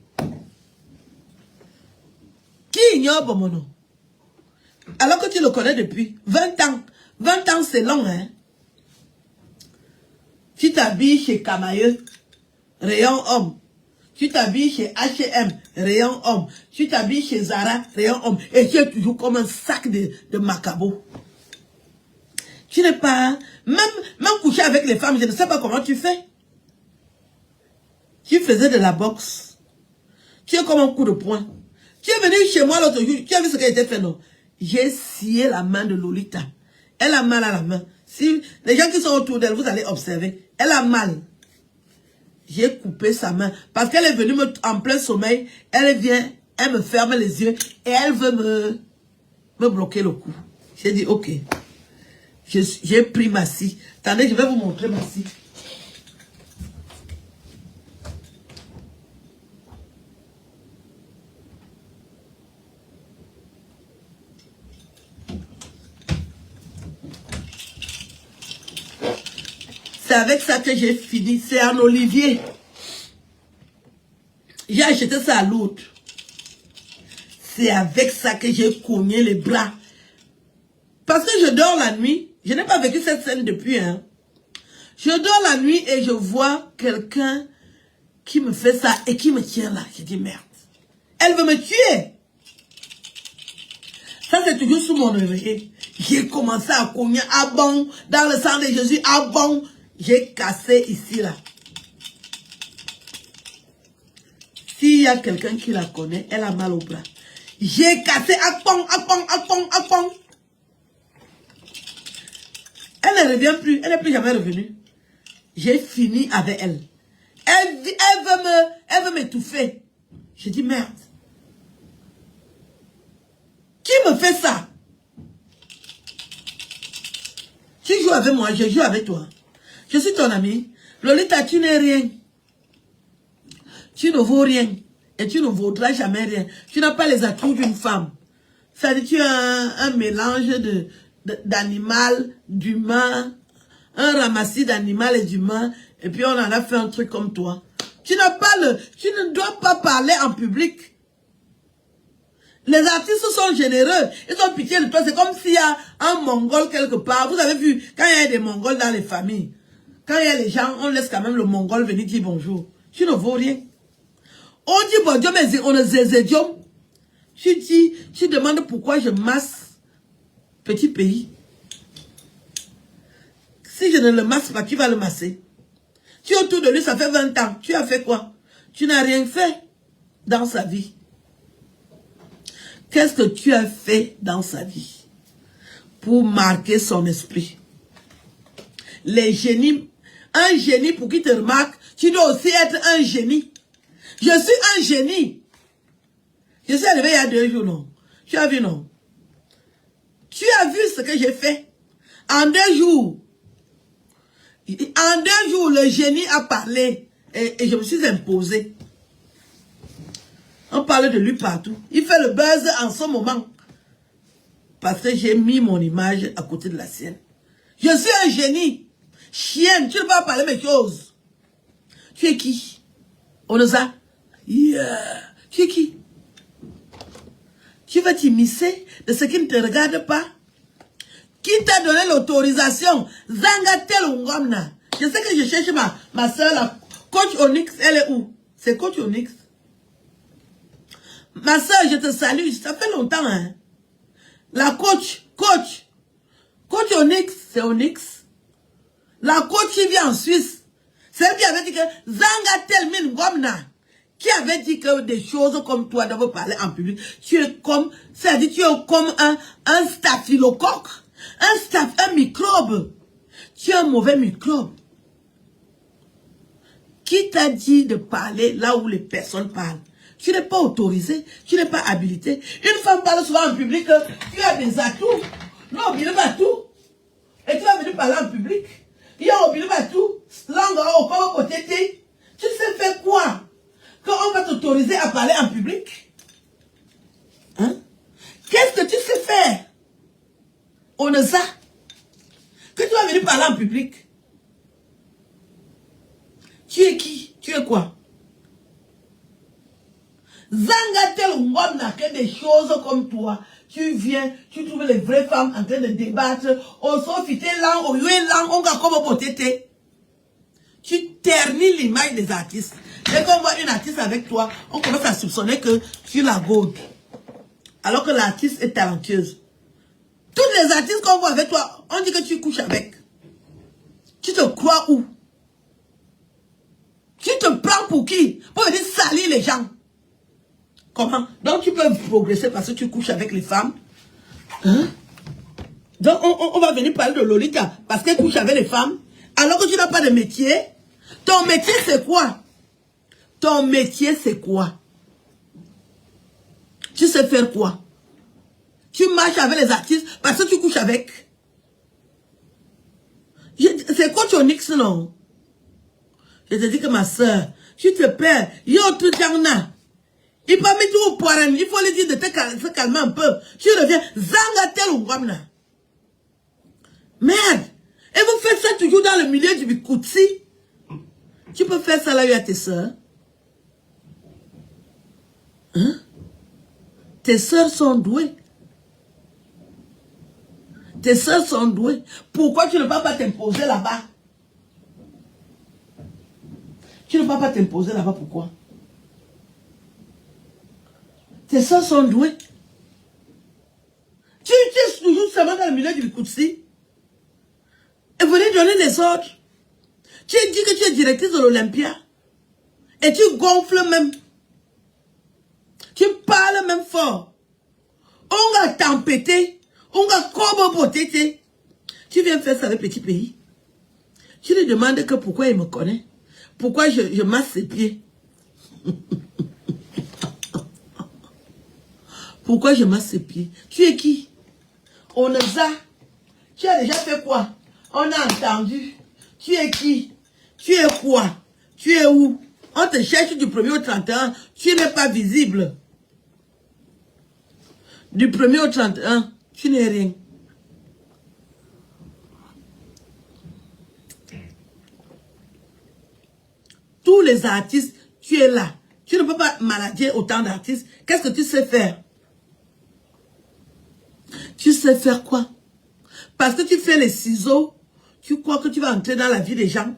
Qui ignore Bomono? Alors que tu le connais depuis 20 ans. 20 ans, c'est long, hein? Tu t'habilles chez Camailleux, rayon homme. Tu t'habilles chez H&M, rayon homme. Tu t'habilles chez Zara, rayon homme. Et tu es toujours comme un sac de macabo. Tu n'es pas... Même coucher avec les femmes, je ne sais pas comment tu fais. Tu faisais de la boxe. Tu es comme un coup de poing. Tu es venu chez moi l'autre jour. Tu as vu ce qu'elle était fait, non? J'ai scié la main de Lolita. Elle a mal à la main. Si les gens qui sont autour d'elle, vous allez observer. Elle a mal. J'ai coupé sa main. Parce qu'elle est venue en plein sommeil. Elle vient, elle me ferme les yeux. Et elle veut me bloquer le cou. J'ai dit, ok. J'ai pris ma scie. Attendez, je vais vous montrer ma scie. C'est avec ça que j'ai fini. C'est en Olivier. J'ai acheté ça à l'autre. C'est avec ça que j'ai cogné les bras. Parce que je dors la nuit. Je n'ai pas vécu cette scène depuis. Hein. Je dors la nuit et je vois quelqu'un qui me fait ça et qui me tient là. Je dis merde. Elle veut me tuer. Ça c'est toujours sous mon oreiller. J'ai commencé à cogner à bon. Dans le sang de Jésus, à bon. J'ai cassé ici, là. S'il y a quelqu'un qui la connaît, elle a mal au bras. J'ai cassé à pong, à pong, à pong, à pong. Elle ne revient plus. Elle n'est plus jamais revenue. J'ai fini avec elle. Elle veut m'étouffer. J'ai dit merde. Qui me fait ça? Tu joues avec moi, je joue avec toi. Je suis ton ami. Lolita, tu n'es rien. Tu ne vaux rien. Et tu ne vaudras jamais rien. Tu n'as pas les atouts d'une femme. Ça dit, tu as un mélange d'animal, d'humain, un ramassis d'animal et d'humain. Et puis on en a fait un truc comme toi. Tu n'as pas tu ne dois pas parler en public. Les artistes sont généreux. Ils ont pitié de toi. C'est comme s'il y a un Mongol quelque part. Vous avez vu, quand il y a des Mongols dans les familles, quand il y a les gens, on laisse quand même le Mongol venir dire bonjour. Tu ne vaux rien. On dit bonjour, mais on est zézédium. Tu demandes pourquoi je masse petit pays. Si je ne le masse pas, qui va le masser? Tu es autour de lui, ça fait 20 ans. Tu as fait quoi? Tu n'as rien fait dans sa vie. Qu'est-ce que tu as fait dans sa vie pour marquer son esprit? Les génies, un génie pour qu'il te remarque, tu dois aussi être un génie. Je suis un génie. Je suis arrivé il y a 2 jours, non? Tu as vu, non? Tu as vu ce que j'ai fait? En 2 jours. En 2 jours, le génie a parlé et je me suis imposé. On parle de lui partout. Il fait le buzz en ce moment. Parce que j'ai mis mon image à côté de la sienne. Je suis un génie. Chienne, tu ne peux pas parler mes choses. Tu es qui? Onoza? Yeah. Tu es qui? Tu vas t'immiscer de ce qui ne te regarde pas? Qui t'a donné l'autorisation? Zangatel Ngomna. Je sais que je cherche ma soeur, la coach Onyx. Elle est où? C'est coach Onyx. Ma soeur, je te salue. Ça fait longtemps, hein? La coach Onyx, c'est Onyx. La coach qui vit en Suisse. Celle qui avait dit que Zangatel Min Ngomna. Qui avait dit que des choses comme toi doivent parler en public. Tu es comme, c'est-à-dire tu es comme un staphylocoque. Un microbe. Tu es un mauvais microbe. Qui t'a dit de parler là où les personnes parlent? Tu n'es pas autorisé, tu n'es pas habilité. Une femme parle souvent en public, tu as des atouts. Non, il va tout. Et tu vas venir parler en public. Il y a un tout. Langue au côté. Tu sais faire quoi? Quand on va t'autoriser à parler en public? Hein? Qu'est-ce que tu sais faire? On a ça. Que tu vas venir parler en public? Tu es qui? Tu es quoi? Zangatel Ngom n'a que des choses comme toi. Tu viens, tu trouves les vraies femmes en train de débattre. On s'en fitait là, on y est là, on va comme au tété. Tu ternis l'image des artistes. Dès qu'on voit une artiste avec toi, on commence à soupçonner que tu la gaudes. Alors que l'artiste est talentueuse. Toutes les artistes qu'on voit avec toi, on dit que tu couches avec. Tu te crois où? Tu te prends pour qui? Pour venir salir les gens. Comment? Donc tu peux progresser parce que tu couches avec les femmes. Hein? Donc on va venir parler de Lolita parce qu'elle couche avec les femmes. Alors que tu n'as pas de métier. Ton métier c'est quoi? Ton métier c'est quoi? Tu sais faire quoi? Tu marches avec les artistes parce que tu couches avec. C'est quoi ton X, non? Je te dis que ma soeur, tu te perds. Yo, tout jangna. Il peut mettre tout au poireau. Il faut lui dire de se calmer un peu. Tu reviens. Zangatel ou Gwamna. Merde. Et vous faites ça toujours dans le milieu du Bikoutsi. Tu peux faire ça là à tes soeurs. Hein? Tes soeurs sont douées. Tes soeurs sont douées. Pourquoi tu ne peux pas t'imposer là-bas? Tu ne peux pas t'imposer là-bas, pourquoi? Tes soeurs sont douées. Tu es toujours seulement dans le milieu du Bikoutsi. Et venez donner des ordres. Tu dis que tu es directrice de l'Olympia. Et tu gonfles même. Tu parles même fort. On va t'empêter. On va coboboter. Tu viens faire ça avec petit pays. Tu lui demandes que pourquoi il me connaît. Pourquoi je masse ses pieds. Pourquoi je masse ses pieds. Tu es qui? On nous a. Tu as déjà fait quoi? On a entendu. Tu es qui? Tu es quoi? Tu es où? On te cherche du 1er au 31. Tu n'es pas visible. Du 1er au 31, tu n'es rien. Tous les artistes, tu es là. Tu ne peux pas manager autant d'artistes. Qu'est-ce que tu sais faire? Tu sais faire quoi? Parce que tu fais les ciseaux, tu crois que tu vas entrer dans la vie des gens.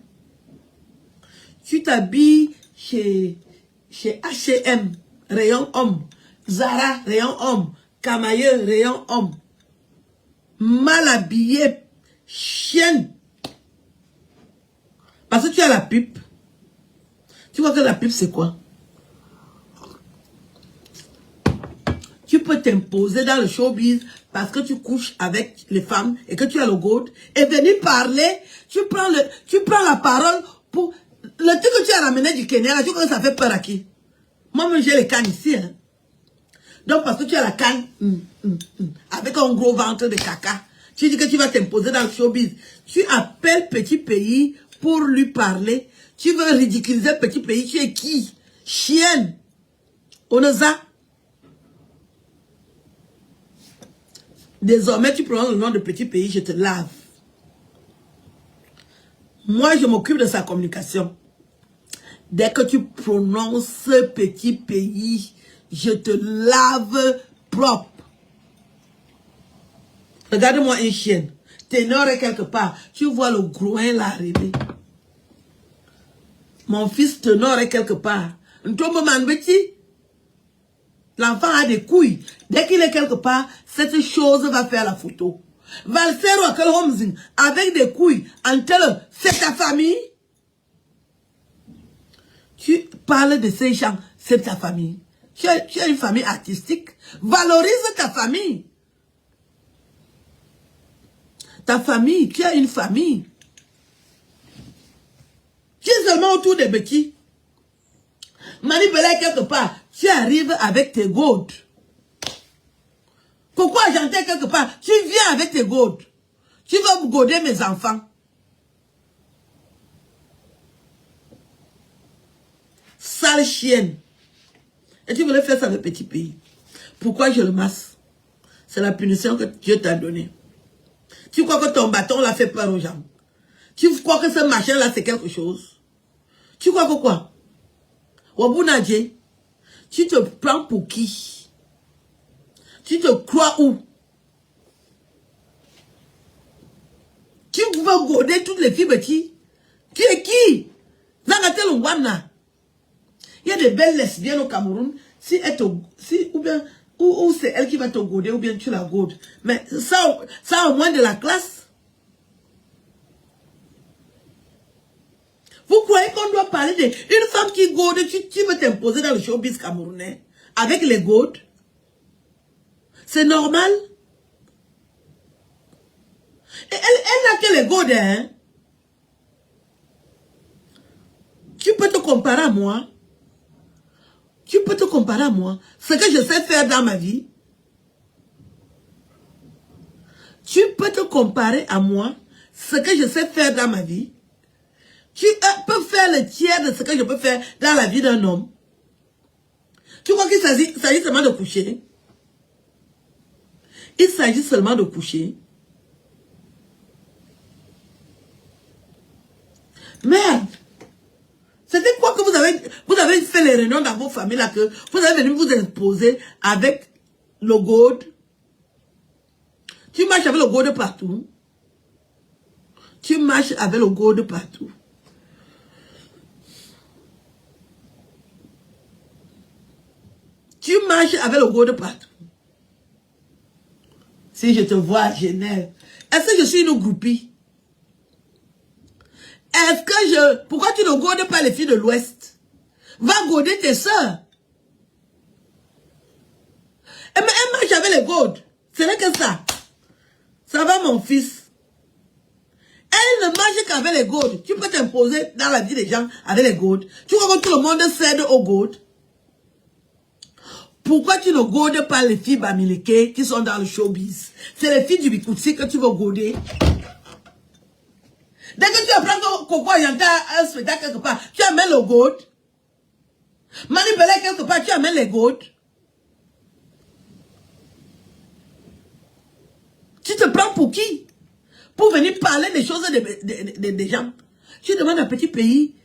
Tu t'habilles chez H&M, rayon homme. Zara, rayon homme. Camailleux, rayon homme. Mal habillé, chienne. Parce que tu as la pipe. Tu vois que la pipe, c'est quoi? Tu peux t'imposer dans le showbiz parce que tu couches avec les femmes et que tu as le gold. Et venir parler, tu prends la parole pour... Le truc que tu as ramené du Kenya, tu vois que ça fait peur à qui? Moi-même, j'ai les cannes ici. Hein. Donc, parce que tu as la canne avec un gros ventre de caca, tu dis que tu vas t'imposer dans le showbiz. Tu appelles petit pays pour lui parler. Tu veux ridiculiser petit pays. Tu es qui? Chienne. Onoza. Désormais, tu prends le nom de petit pays, je te lave. Moi, je m'occupe de sa communication. Dès que tu prononces ce petit pays, je te lave propre. Regarde-moi une chienne. Ténor est quelque part. Tu vois le groin là arriver. Mon fils ténor est quelque part. L'enfant a des couilles. Dès qu'il est quelque part, cette chose va faire la photo. Valsero avec des couilles, c'est ta famille. Tu parles de ces gens, c'est ta famille. Tu as une famille artistique. Valorise ta famille. Ta famille, tu as une famille. Tu es seulement autour des petits. Manipulé quelque part, tu arrives avec tes gourdes. Pourquoi j'entends quelque part? Tu viens avec tes gourdes. Tu vas gourder mes enfants. Sale chienne. Et tu voulais faire ça avec petit pays. Pourquoi je le masse? C'est la punition que Dieu t'a donnée. Tu crois que ton bâton l'a fait peur aux gens? Tu crois que ce machin là c'est quelque chose? Tu crois que quoi? Wabunadje, Tu te prends pour qui? Tu te crois où? Tu veux goder toutes les filles qui? Tu es qui? Zangatel Ngwana. Il y a des belles lesbiennes au Cameroun. Si elle te, si, ou bien, ou c'est elle qui va te goder, ou bien tu la godes. Mais ça au moins de la classe. Vous croyez qu'on doit parler d'une femme qui gode, tu veux t'imposer dans le showbiz camerounais avec les godes? C'est normal? Et elle n'a que les godes, hein? Tu peux te comparer à moi? Tu peux te comparer à moi? Ce que je sais faire dans ma vie? Tu peux te comparer à moi? Ce que je sais faire dans ma vie? Tu peux faire le tiers de ce que je peux faire dans la vie d'un homme? Tu crois qu'il s'agit seulement de coucher? Il s'agit seulement de coucher. Merde! C'était quoi que vous avez fait les réunions dans vos familles là, que vous avez venu vous imposer avec le gold? Tu marches avec le gold partout. Tu marches avec le gold partout. Tu marches avec le gold partout. Si je te vois à Genève, est-ce que je suis une groupie? Est-ce que pourquoi tu ne godes pas les filles de l'Ouest? Va goder tes soeurs. Elle marche avec les godes. Ce n'est que ça. Ça va, mon fils. Elle ne marche qu'avec les godes. Tu peux t'imposer dans la vie des gens avec les godes. Tu vois que tout le monde cède aux godes. Pourquoi tu ne godes pas les filles bamileke qui sont dans le showbiz? C'est les filles du Bikutsi que tu veux goder. Dès que tu apprends que Coco Yanta a un spectacle quelque part, tu amènes le gold. Manipulé quelque part, tu amènes les gold. Tu te prends pour qui? Pour venir parler des choses des gens. Tu demandes à un petit pays,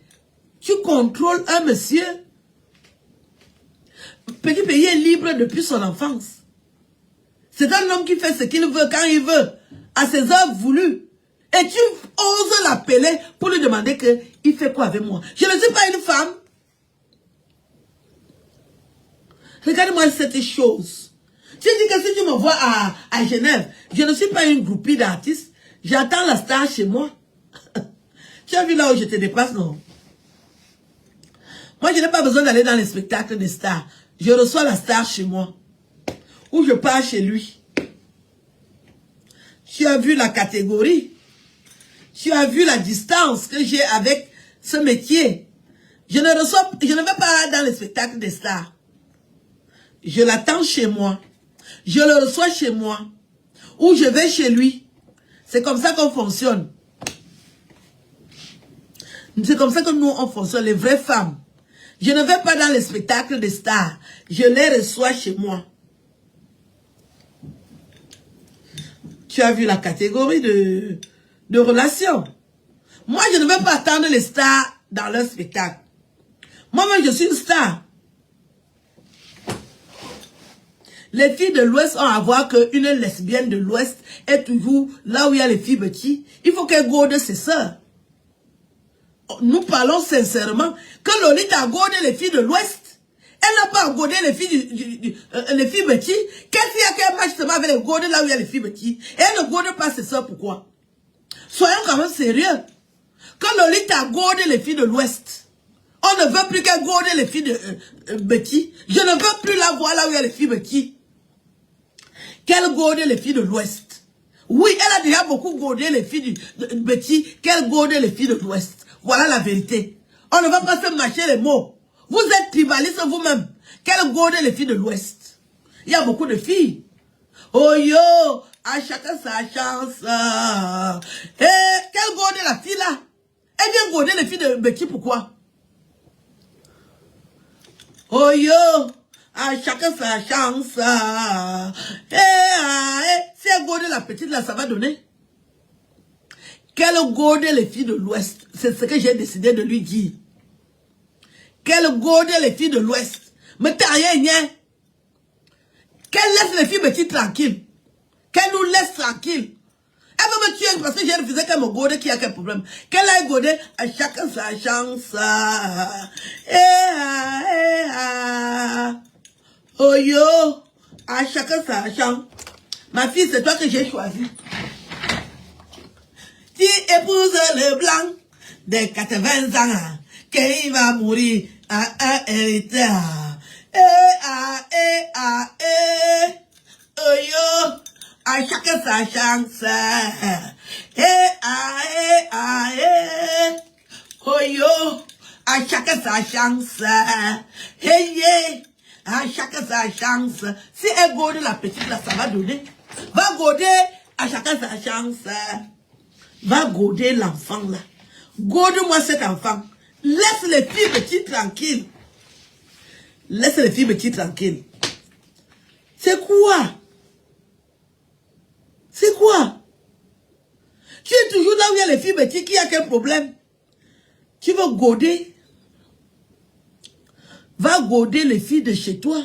tu contrôles un monsieur. Petit pays est libre depuis son enfance. C'est un homme qui fait ce qu'il veut quand il veut, à ses heures voulues. Et tu oses l'appeler pour lui demander qu'il fait quoi avec moi. Je ne suis pas une femme. Regarde-moi cette chose. Tu dis que si tu me vois à Genève, je ne suis pas une groupie d'artistes. J'attends la star chez moi. Tu as vu là où je te dépasse, non? Moi, je n'ai pas besoin d'aller dans les spectacles des stars. Je reçois la star chez moi. Ou je pars chez lui. Tu as vu la catégorie? Tu as vu la distance que j'ai avec ce métier. Je ne vais pas dans les spectacles des stars. Je l'attends chez moi. Je le reçois chez moi. Ou je vais chez lui. C'est comme ça qu'on fonctionne. C'est comme ça que nous, on fonctionne, les vraies femmes. Je ne vais pas dans les spectacles des stars. Je les reçois chez moi. Tu as vu la catégorie de relations. Moi, je ne veux pas attendre les stars dans leur spectacle. Moi-même, je suis une star. Les filles de l'Ouest ont à voir qu'une lesbienne de l'Ouest est toujours là où il y a les filles petits. Il faut qu'elle gode ses sœurs. Nous parlons sincèrement que Lolita a godé les filles de l'Ouest. Elle n'a pas godé les filles les filles petits. Qu'est-ce qu'il y a qu'elle marche seulement avec les godes là où il y a les filles petits? Et elle ne gode pas ses sœurs, pourquoi? Soyons quand même sérieux. Quand Lolita a godé les filles de l'Ouest, on ne veut plus qu'elle gode les filles de Betty. Je ne veux plus la voir là où il y a les filles Betty. Qu'elle gode les filles de l'Ouest. Oui, elle a déjà beaucoup godé les filles de Betty, qu'elle gode les filles de l'Ouest. Voilà la vérité. On ne va pas se mâcher les mots. Vous êtes tribaliste vous-même. Qu'elle gode les filles de l'Ouest. Il y a beaucoup de filles. Oh yo, à chacun sa chance. Qu'elle gode la fille là. Elle vient goder les filles de Betty, pourquoi? Oh yo, à chacun sa chance. Si elle gode la petite là, ça va donner. Qu'elle gode les filles de l'Ouest. C'est ce que j'ai décidé de lui dire. Qu'elle gode les filles de l'Ouest. Mais t'as rien. Qu'elle laisse les filles petites tranquilles. Qu'elle nous laisse tranquilles. Elle veut me tuer parce que j'ai refusé qu'elle me gode qui a quel problème. Qu'elle aille goder à chacun sa chance. Oh yo, à chacun sa chance. Ma fille, c'est toi que j'ai choisi. Tu épouses le blanc de 80 ans, qu'il va mourir à un héritage. Oh yo, à chacun sa chance. Oh yo, à chacun sa chance. À chacun sa chance. Si elle gode la petite là, ça va donner. Va goder à chacun sa chance. Va goder l'enfant là. Gode-moi cet enfant. Laisse les filles petites tranquilles. Laisse les filles petites tranquilles. C'est quoi? C'est quoi? Tu es toujours là où il y a les filles petites, qui a quel problème? Tu veux goder? Va goder les filles de chez toi.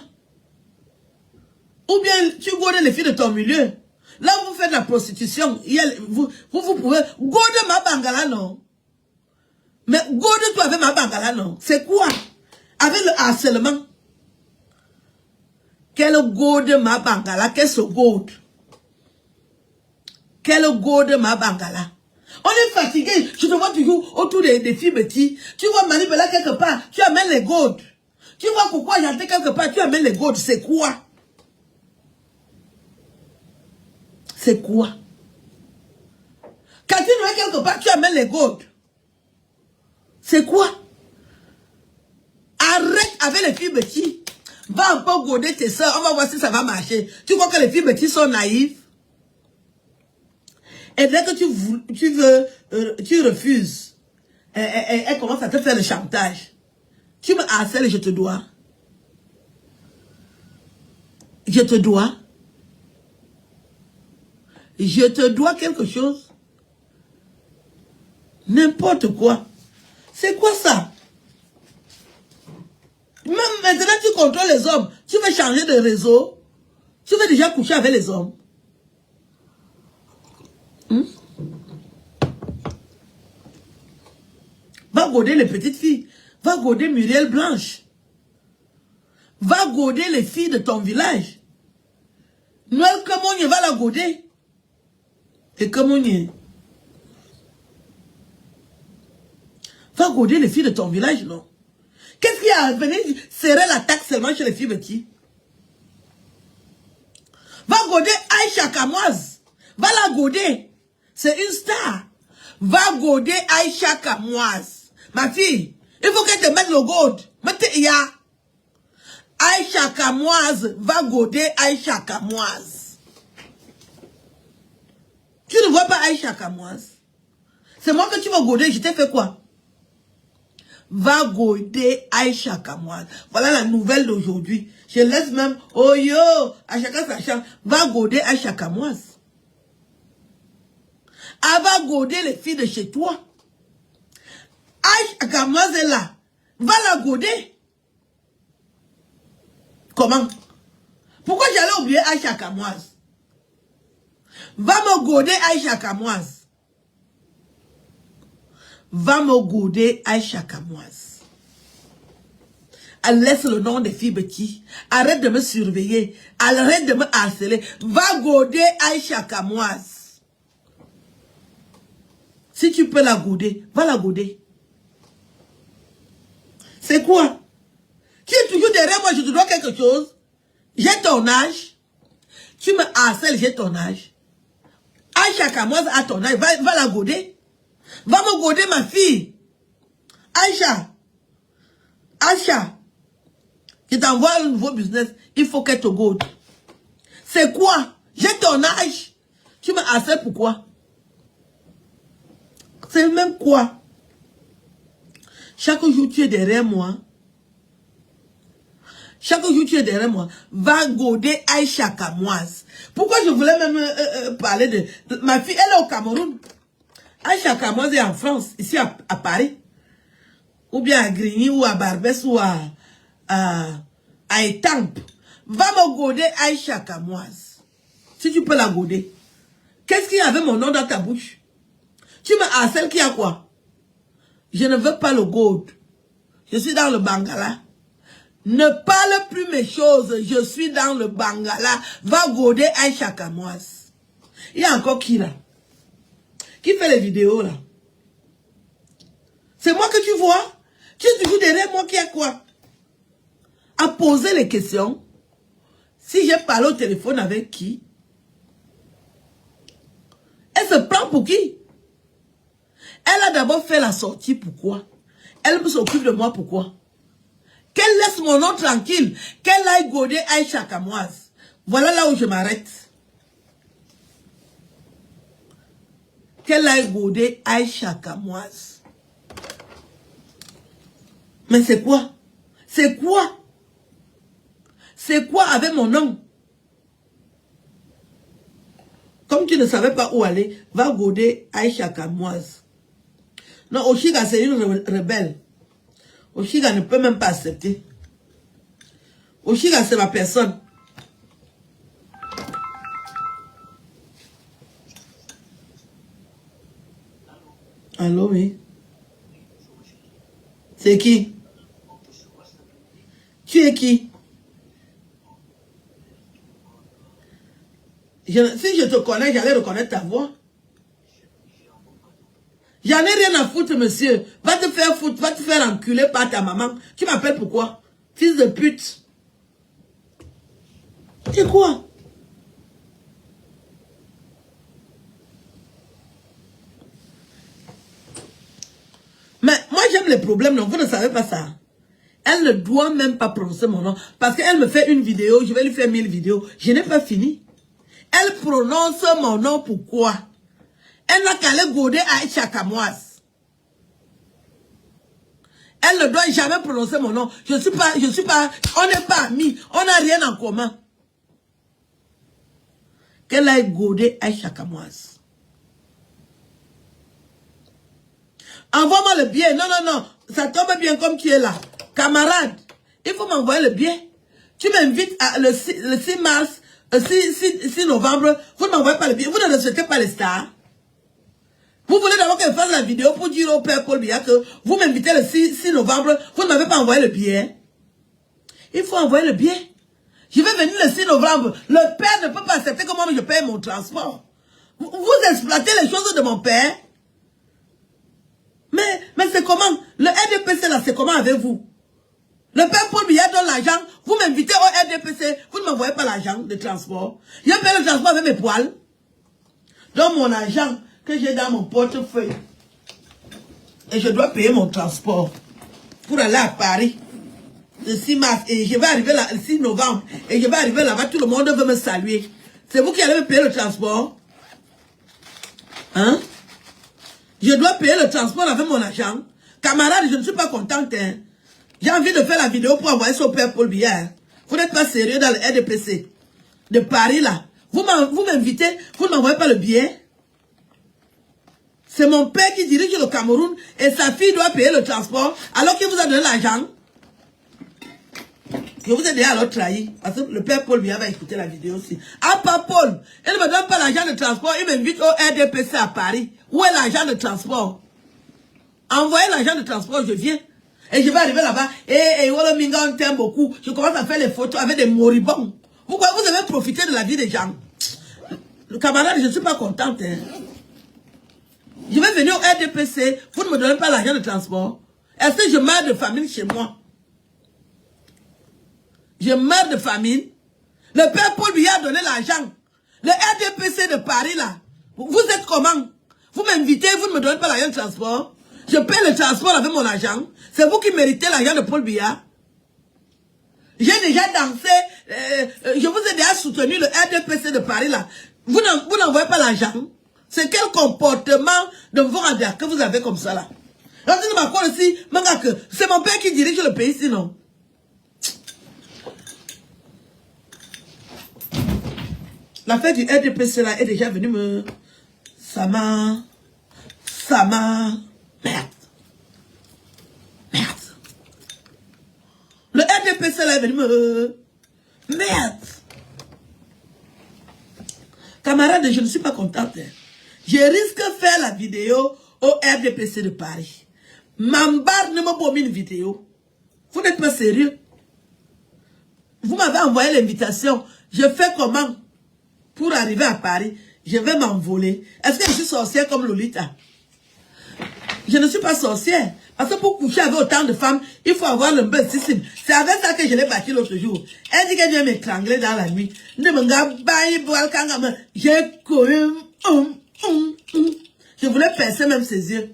Ou bien tu godes les filles de ton milieu. Là où vous faites la prostitution, vous pouvez goder ma bangala, non? Mais gode-toi avec ma bangala, non? C'est quoi? Avec le harcèlement. Quelle gode ma bangala? Qu'elle se gode? Quelle gode ma bangala? On est fatigué. Je te vois toujours autour des filles petits. Tu vois Manipela quelque part, tu amènes les godes. Tu vois pourquoi j'entends quelque part, tu amènes les godes. C'est quoi? C'est quoi? Quand tu vois quelque part, tu amènes les godes. C'est quoi? Arrête avec les filles petits. Va un peu goder tes soeurs. On va voir si ça va marcher. Tu crois que les filles petits sont naïves? Et dès que tu refuses, elle commence à te faire le chantage. Tu me harcèles et je te dois. Je te dois. Je te dois quelque chose. N'importe quoi. C'est quoi ça? Même maintenant, tu contrôles les hommes. Tu veux changer de réseau. Tu veux déjà coucher avec les hommes. Va goder les petites filles. Va goder Muriel Blanche. Va goder les filles de ton village. Noël Kamogne va la goder. Et Kamogne. Va goder les filles de ton village, non? Qu'est-ce qui a venu serrer la taxe seulement chez les filles petits? Va goder Aïcha Kamoise. Va la goder. C'est une star. Va goder Aïcha Kamoise. Ma fille, il faut qu'elle te mette le gode. Mettez ya. Aïcha Kamoise va goder Aïcha Kamoise. Tu ne vois pas Aïcha Kamoise? C'est moi que tu vas goder, je t'ai fait quoi? Va goder Aïcha Kamoise. Voilà la nouvelle d'aujourd'hui. Je laisse même, oh yo, à chacun sa chance. Va goder Aïcha Kamoise. Elle va goder les filles de chez toi. Aïcha Kamoise est là. Va la goder. Comment? Pourquoi j'allais oublier Aïcha Kamoise? Va me goder Aïcha Kamoise. Va me goder Aïcha Kamoise. Elle laisse le nom des filles petits. Arrête de me surveiller. Arrête de me harceler. Va goder Aïcha Kamoise. Si tu peux la goder, va la goder. C'est quoi? Tu es toujours derrière moi, je te dois quelque chose. J'ai ton âge. Tu me harcèles, j'ai ton âge. Aïcha Kamoise a ton âge. Va la goder. Va me goder ma fille. Aïcha. Aïcha. Je t'envoie un nouveau business. Il faut qu'elle te gode. C'est quoi? J'ai ton âge. Tu me harcèles pourquoi? C'est même quoi? Chaque jour tu es derrière moi. Chaque jour tu es derrière moi. Va goder Aïcha Kamoise. Pourquoi je voulais même parler de ma fille? Elle est au Cameroun. Aïcha Kamoise est en France, ici à Paris. Ou bien à Grigny, ou à Barbès, ou à à Étampes, va me goder Aïcha Kamoise. Si tu peux la goder. Qu'est-ce qu'il y avait mon nom dans ta bouche? Tu me harcèles qui a quoi? Je ne veux pas le gold. Je suis dans le Bangala. Ne parle plus mes choses. Je suis dans le Bangala. Va goder Aïcha Kamoise. Il y a encore qui là? Qui fait les vidéos là? C'est moi que tu vois? Tu es toujours derrière moi qui a quoi? À poser les questions. Si j'ai parlé au téléphone avec qui? Elle se prend pour qui? Elle a d'abord fait la sortie, pourquoi? Elle s'occupe de moi, pourquoi? Qu'elle laisse mon nom tranquille, qu'elle aille goder Aïcha Kamoise. Voilà là où je m'arrête. Qu'elle aille goder Aïcha Kamoise. Mais c'est quoi? C'est quoi? C'est quoi avec mon nom? Comme tu ne savais pas où aller, va goder Aïcha Kamoise. Non, Oshiga, c'est une rebelle. Oshiga ne peut même pas accepter. Oshiga, c'est ma personne. Allô, oui. C'est qui? Tu es qui? Si je te connais, j'allais reconnaître ta voix. J'en ai rien à foutre, monsieur. Va te faire foutre, va te faire enculer par ta maman. Tu m'appelles pourquoi? Fils de pute. C'est quoi? Mais moi j'aime les problèmes, non, vous ne savez pas ça. Elle ne doit même pas prononcer mon nom. Parce qu'elle me fait une vidéo, je vais lui faire 1000 vidéos. Je n'ai pas fini. Elle prononce mon nom, pourquoi? Elle n'a qu'à aller goder Aïcha Kamoise. Elle ne doit jamais prononcer mon nom. Je suis pas, on n'est pas amis. On n'a rien en commun. Qu'elle aille goder Aïcha Kamoise. Envoie-moi le billet. Non, non, non. Ça tombe bien comme tu es là. Camarade, il faut m'envoyer le billet. Tu m'invites le 6 mars, 6 novembre. Vous ne m'envoyez pas le billet. Vous ne respectez pas les stars. Vous voulez d'abord que je fasse la vidéo pour dire au père Paul Biya que vous m'invitez le 6 novembre. Vous ne m'avez pas envoyé le billet. Il faut envoyer le billet. Je vais venir le 6 novembre. Le père ne peut pas accepter que moi je paye mon transport. Vous exploitez les choses de mon père. Mais c'est comment? Le RDPC là, c'est comment avec vous? Le père Paul Biya donne l'argent. Vous m'invitez au RDPC. Vous ne m'envoyez pas l'argent de transport. Je paye le transport avec mes poils. Dans mon argent que j'ai dans mon portefeuille. Et je dois payer mon transport. Pour aller à Paris. Le 6 mars. Et je vais arriver là, le 6 novembre. Et je vais arriver là-bas. Tout le monde veut me saluer. C'est vous qui allez me payer le transport? Hein? Je dois payer le transport avec mon argent. Camarade, je ne suis pas contente. Hein. J'ai envie de faire la vidéo pour envoyer ça au père Paul Biya. Vous n'êtes pas sérieux dans le RDPC. De Paris là. Vous m'invitez, vous ne m'envoyez pas le billet. C'est mon père qui dirige le Cameroun et sa fille doit payer le transport alors qu'il vous a donné l'argent. Je vous ai déjà alors trahi. Parce que le père Paul Biya va écouter la vidéo aussi. Ah, pas Paul. Il ne me donne pas l'argent de transport. Il m'invite au RDPC à Paris. Où est l'argent de transport? Envoyez l'argent de transport, je viens. Et je vais arriver là-bas. Et Wolo Minga, on t'aime beaucoup. Je commence à faire les photos avec des moribonds. Pourquoi vous avez profité de la vie des gens? Le camarade, je ne suis pas contente. Hein. Je vais venir au RDPC. Vous ne me donnez pas l'argent de transport. Est-ce que je meurs de famine chez moi? Je meurs de famine. Le père Paul Biya a donné l'argent. Le RDPC de Paris, là. Vous êtes comment? Vous m'invitez, vous ne me donnez pas l'argent de transport. Je paie le transport avec mon argent. C'est vous qui méritez l'argent de Paul Biya. J'ai déjà dansé. Je vous ai déjà soutenu le RDPC de Paris, là. Vous n'envoyez pas l'argent. C'est quel comportement de Vorada que vous avez comme ça, là? C'est mon père qui dirige le pays, sinon. L'affaire du RDPC là est déjà venue me... Ça m'a... Merde. Le RDPC là est venu me... Merde. Camarades, je ne suis pas contente. Je risque de faire la vidéo au RDPC de Paris. Mambar ne m'a pas mis une vidéo. Vous n'êtes pas sérieux. Vous m'avez envoyé l'invitation. Je fais comment pour arriver à Paris? Je vais m'envoler. Est-ce que je suis sorcière comme Lolita? Je ne suis pas sorcière. Parce que pour coucher avec autant de femmes, il faut avoir le buzz système. C'est avec ça que je l'ai battu l'autre jour. Elle dit qu'elle vient m'étrangler dans la nuit. Je voulais percer même ses yeux.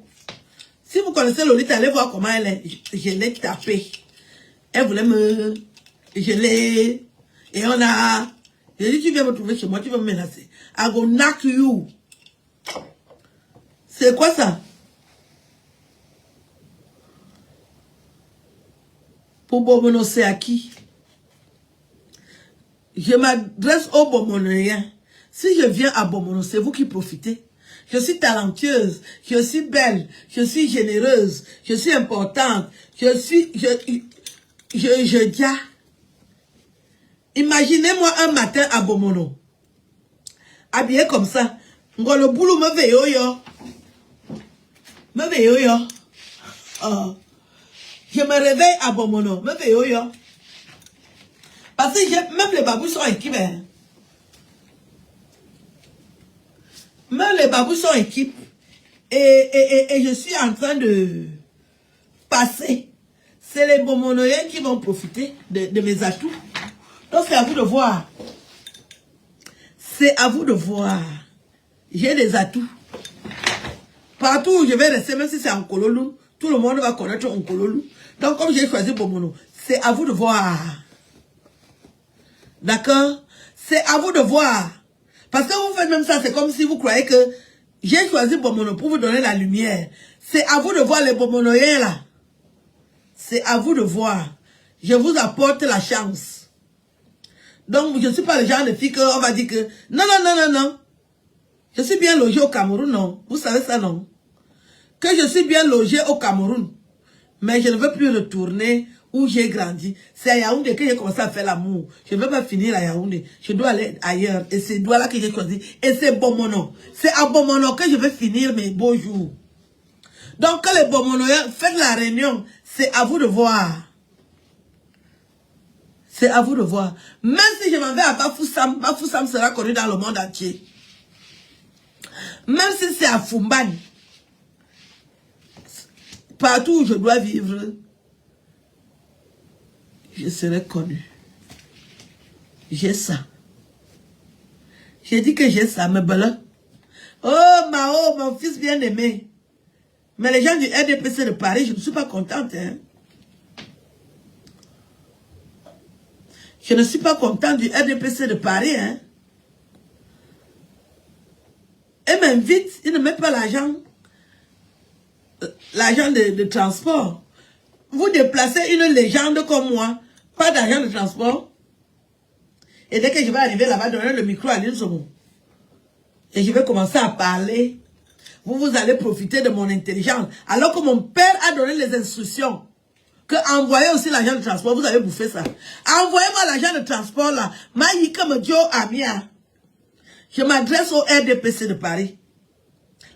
Si vous connaissez Lolita, allez voir comment elle est. Je l'ai tapée. Elle voulait me... Je l'ai... Et on a... J'ai dit, tu viens me trouver chez moi, tu vas me menacer. I go knock you. C'est quoi ça? Pour Bomono, c'est à qui? Je m'adresse aux Bomonoïens. Si je viens à Bomono, c'est vous qui profitez. Je suis talentueuse, je suis belle, je suis généreuse, je suis importante, je dis. Imaginez-moi un matin à Bomono, habillé comme ça. Le boulot me veille yo. Me veille yo. Je me réveille à Bomono, me veille yo. Parce que même les babous sont équipés. Même les babous sont équipés. Et je suis en train de passer. C'est les Bomonoïens qui vont profiter de mes atouts. Donc c'est à vous de voir. C'est à vous de voir. J'ai des atouts. Partout où je vais rester, même si c'est en Kololou, tout le monde va connaître en Kololou. Donc comme j'ai choisi Bomono, c'est à vous de voir. D'accord? C'est à vous de voir. Parce que vous faites même ça, c'est comme si vous croyez que j'ai choisi Bomono pour vous donner la lumière. C'est à vous de voir les Bomonoïens là. C'est à vous de voir. Je vous apporte la chance. Donc, je ne suis pas le genre de fille qu'on va dire que... Non, non, non, non, non. Je suis bien logé au Cameroun, non. Vous savez ça, non? Que je suis bien logé au Cameroun. Mais je ne veux plus retourner où j'ai grandi. C'est à Yaoundé que j'ai commencé à faire l'amour. Je ne veux pas finir à Yaoundé. Je dois aller ailleurs. Et c'est là que j'ai choisi. Et c'est Bomono. C'est à Bomono que je vais finir mes beaux jours. Donc, que les Bomonoïens, faites la réunion. C'est à vous de voir. C'est à vous de voir. Même si je m'en vais à Bafoussam, Bafoussam sera connu dans le monde entier. Même si c'est à Fumban. Partout où je dois vivre, je serai connu. J'ai ça. J'ai dit que j'ai ça, mais ben oh, Mao, mon fils bien-aimé. Mais les gens du RDPC de Paris, je ne suis pas contente. Hein. Je ne suis pas contente du RDPC de Paris. Hein. Et m'invite, il ne met pas l'argent de transport. Vous déplacez une légende comme moi, pas d'argent de transport. Et dès que je vais arriver là-bas, donner le micro à l'Insomo. Et je vais commencer à parler. Vous allez profiter de mon intelligence. Alors que mon père a donné les instructions. Que envoyez aussi l'argent de transport, vous allez bouffer ça. Envoyez-moi l'argent de transport là. Maïka me dit Amia. Je m'adresse au RDPC de Paris.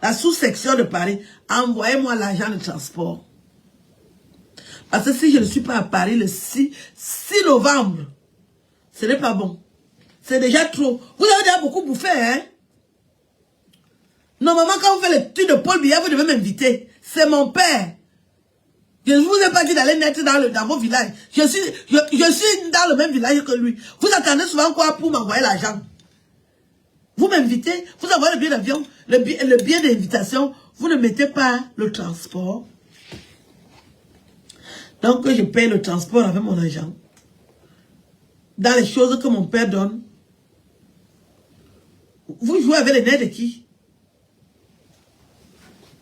La sous-section de Paris. Envoyez-moi l'argent de transport. Parce que si je ne suis pas à Paris le 6 novembre, ce n'est pas bon. C'est déjà trop. Vous avez déjà beaucoup bouffé, hein? Normalement, quand vous faites les trucs de Paul Biya, vous devez m'inviter. C'est mon père. Je ne vous ai pas dit d'aller naître dans vos villages. Je suis dans le même village que lui. Vous attendez souvent quoi pour m'envoyer l'argent? Vous m'invitez, vous envoyez le billet d'avion, le billet d'invitation, vous ne mettez pas le transport. Donc, je paye le transport avec mon argent. Dans les choses que mon père donne. Vous jouez avec les nerfs de qui?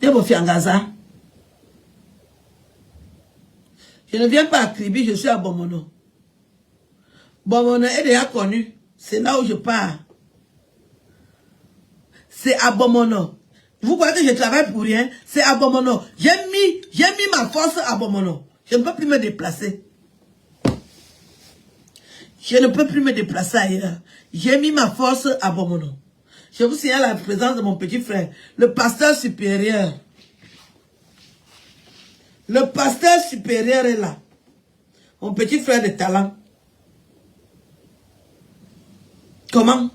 De vos filles en Gaza. Je ne viens pas à Kribi, je suis à Bomono. Bomono est déjà connu. C'est là où je pars. C'est à Bomono. Vous croyez que je travaille pour rien? C'est à Bomono. J'ai mis ma force à Bomono. Je ne peux plus me déplacer. Je ne peux plus me déplacer ailleurs. J'ai mis ma force à Bomono. Je vous signale la présence de mon petit frère, le pasteur supérieur. Le pasteur supérieur est là. Mon petit frère de talent. Comment?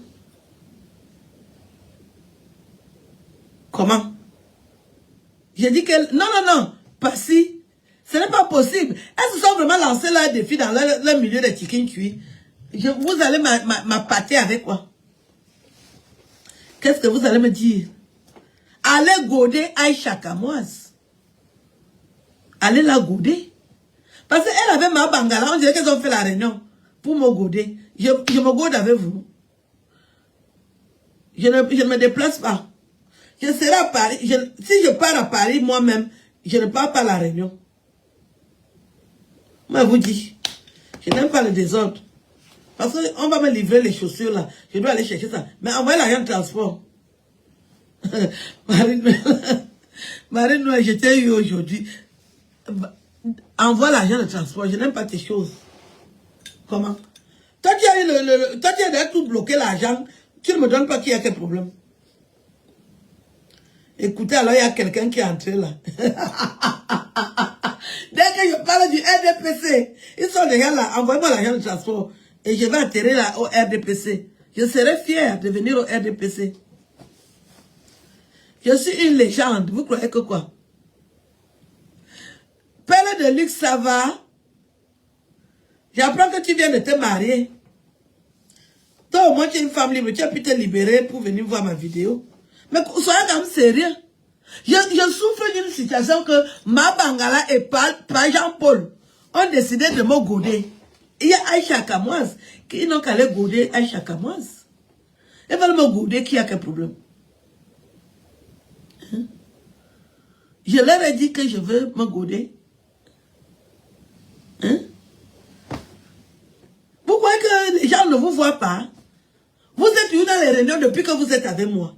Comment? J'ai dit que... Non, non, non. Pas si. Ce n'est pas possible. Elles se sont vraiment lancées là un défi dans le milieu des chicken cuits. Vous allez m'appâter avec quoi? Qu'est-ce que vous allez me dire? Allez goder Aïcha Kamoise. Allez la goder. Parce qu'elle avait ma bangala. On dirait qu'elles ont fait la réunion pour me goder. Je me gode avec vous. Je ne me déplace pas. Je serai à Paris. Si je pars à Paris moi-même, je ne pars pas à la réunion. Moi, je vous dis, je n'aime pas le désordre. Parce qu'on va me livrer les chaussures là. Je dois aller chercher ça. Mais envoyez l'argent de transport. Marine Noël, je t'ai eu aujourd'hui. Envoie l'argent de transport. Je n'aime pas tes choses. Comment? Toi, tu as déjà tout bloqué l'argent. Tu ne me donnes pas qu'il y a quel problème. Écoutez, alors il y a quelqu'un qui est entré là. Dès que je parle du RDPC, ils sont déjà là. Envoyez-moi l'argent de transport. Et je vais atterrir là au RDPC. Je serai fier de venir au RDPC. Je suis une légende. Vous croyez que quoi? Perle de luxe, ça va? J'apprends que tu viens de te marier. Toi, au moins, tu es une femme libre. Tu as pu te libérer pour venir voir ma vidéo. Mais soyez quand même sérieux. Je souffre d'une situation que ma Bangala et pas Jean-Paul ont décidé de me goder. Il y a Aïcha Kamoise qui n'ont qu'à aller goder Aïcha Kamoise. Ils veulent me goder, qui a quel problème? Hein? Je leur ai dit que je veux me goder. Hein? Vous croyez que les gens ne vous voient pas? Vous êtes où dans les réunions depuis que vous êtes avec moi?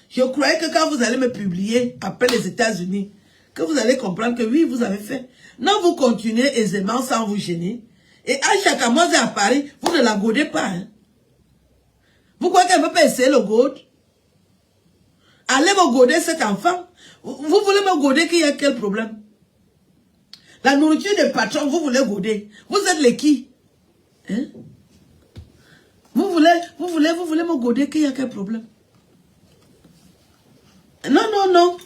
Je croyais que quand vous allez me publier après les États-Unis, que vous allez comprendre que oui, vous avez fait. Non, vous continuez aisément sans vous gêner. Et Aïcha Kamoise est à Paris, vous ne la godez pas. Hein? Vous croyez qu'elle ne peut pas essayer le gode? Allez me goder cet enfant. Vous voulez me goder qu'il y a quel problème? La nourriture des patrons, vous voulez goder. Vous êtes les qui? Hein? Vous voulez me goder qu'il y a quel problème? Non, non, non.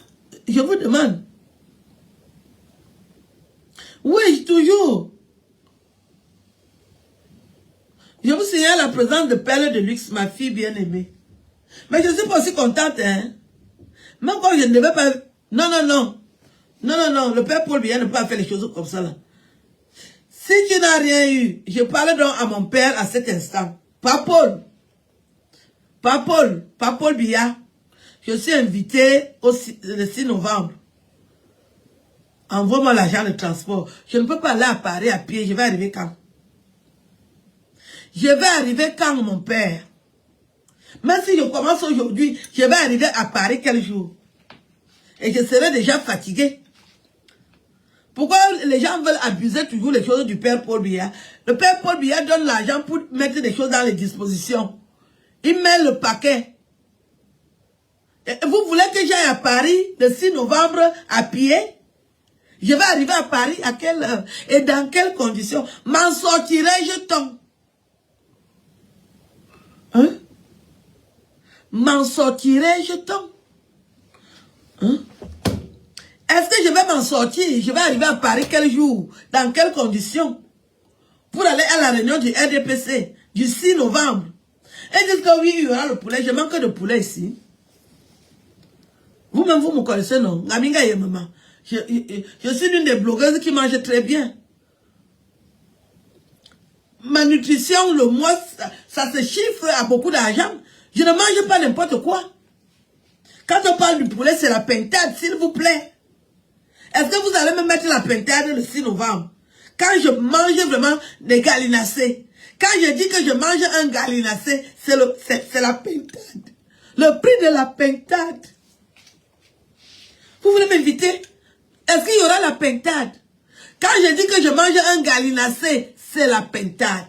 Je vous demande. Oui, toujours. Je vous signale la présence de Perle de luxe, ma fille bien-aimée. Mais je ne suis pas aussi contente, hein. Même quand je ne devais pas... Non, non, non. Non, non, non. Le père Paul Biya ne peut pas faire les choses comme ça, là. Si tu n'as rien eu, je parle donc à mon père à cet instant. Pas Paul. Pas Paul. Pas Paul Biya. Je suis invité le 6 novembre. Envoie-moi l'argent de transport. Je ne peux pas aller à Paris à pied. Je vais arriver quand? Je vais arriver quand, mon père? Même si je commence aujourd'hui, je vais arriver à Paris quel jour? Et je serai déjà fatigué. Pourquoi les gens veulent abuser toujours les choses du père Paul Biya? Le père Paul Biya donne l'argent pour mettre des choses dans les dispositions. Il met le paquet. Et vous voulez que j'aille à Paris le 6 novembre à pied? Je vais arriver à Paris à quelle heure? Et dans quelles conditions? M'en sortirai-je tant? Hein? M'en sortirai-je tant? Hein? Est-ce que je vais m'en sortir? Je vais arriver à Paris quel jour? Dans quelles conditions? Pour aller à la réunion du RDPC du 6 novembre. Et disent que oui, il y aura le poulet. Je manque de poulet ici. Vous-même, vous me connaissez, non? Gaminga et maman. Je suis l'une des blogueuses qui mange très bien. Ma nutrition, le mois, ça se chiffre à beaucoup d'argent. Je ne mange pas n'importe quoi. Quand on parle du poulet, c'est la pintade, s'il vous plaît. Est-ce que vous allez me mettre la pintade le 6 novembre? Quand je mange vraiment des gallinacés. Quand je dis que je mange un gallinacé, c'est la pintade. Le prix de la pintade. Vous voulez m'inviter? Est-ce qu'il y aura la pintade? Quand je dis que je mange un gallinacé, c'est la pintade.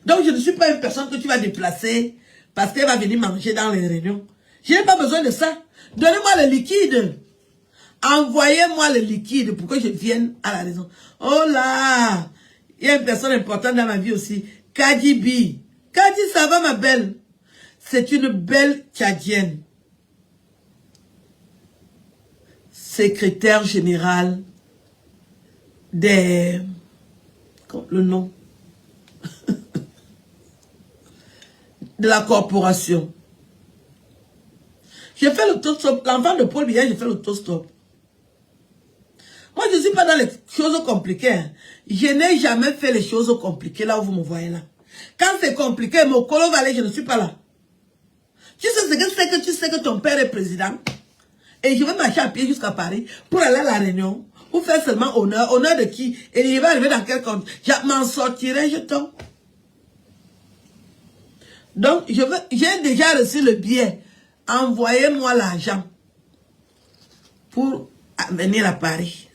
Donc, je ne suis pas une personne que tu vas déplacer parce qu'elle va venir manger dans les réunions. Je n'ai pas besoin de ça. Donnez-moi le liquide. Envoyez-moi le liquide pour que je vienne à la raison. Oh là, il y a une personne importante dans ma vie aussi. Kadi B. Kadi, ça va ma belle? C'est une belle Tchadienne. Secrétaire générale des... Le nom de la corporation. J'ai fait l'autostop. L'enfant de Paul Biya, j'ai fait l'autostop. Moi, je ne suis pas dans les choses compliquées. Hein. Je n'ai jamais fait les choses compliquées là où vous me voyez là. Quand c'est compliqué, mon colo va aller, je ne suis pas là. Tu sais ce que c'est que tu sais que ton père est président. Et je vais marcher à pied jusqu'à Paris pour aller à la réunion. Pour faire seulement honneur. Honneur de qui? Et il va arriver dans quel compte? Je m'en sortirai, je tombe. Donc, j'ai déjà reçu le billet. Envoyez-moi l'argent pour venir à Paris.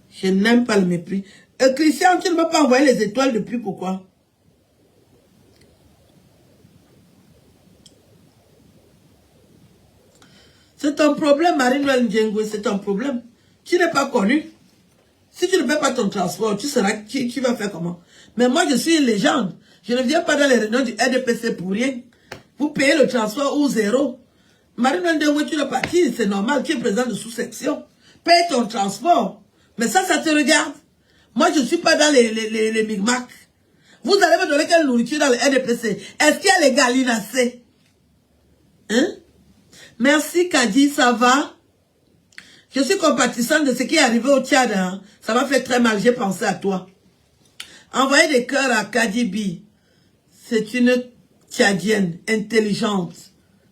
Je n'aime pas le mépris. Christian, tu ne m'as pas envoyé les étoiles depuis, pourquoi? C'est un problème, Marie-Noël Ndjengwe, c'est un problème. Tu n'es pas connu. Si tu ne paies pas ton transport, tu vas faire comment? Mais moi, je suis une légende. Je ne viens pas dans les réunions du RDPC pour rien. Vous payez le transport ou zéro. Marie-Noël Ndjengwe, tu es parti, c'est normal, tu es président de sous-section. Paye ton transport. Mais ça te regarde. Moi, je ne suis pas dans les micmacs. Vous allez me donner quelle nourriture dans le RDPC? Est-ce qu'il y a les gallinacés? Hein? Merci, Kadi, ça va? Je suis compatissante de ce qui est arrivé au Tchad. Hein? Ça m'a fait très mal, j'ai pensé à toi. Envoyez des cœurs à Kadi B. C'est une Tchadienne, intelligente,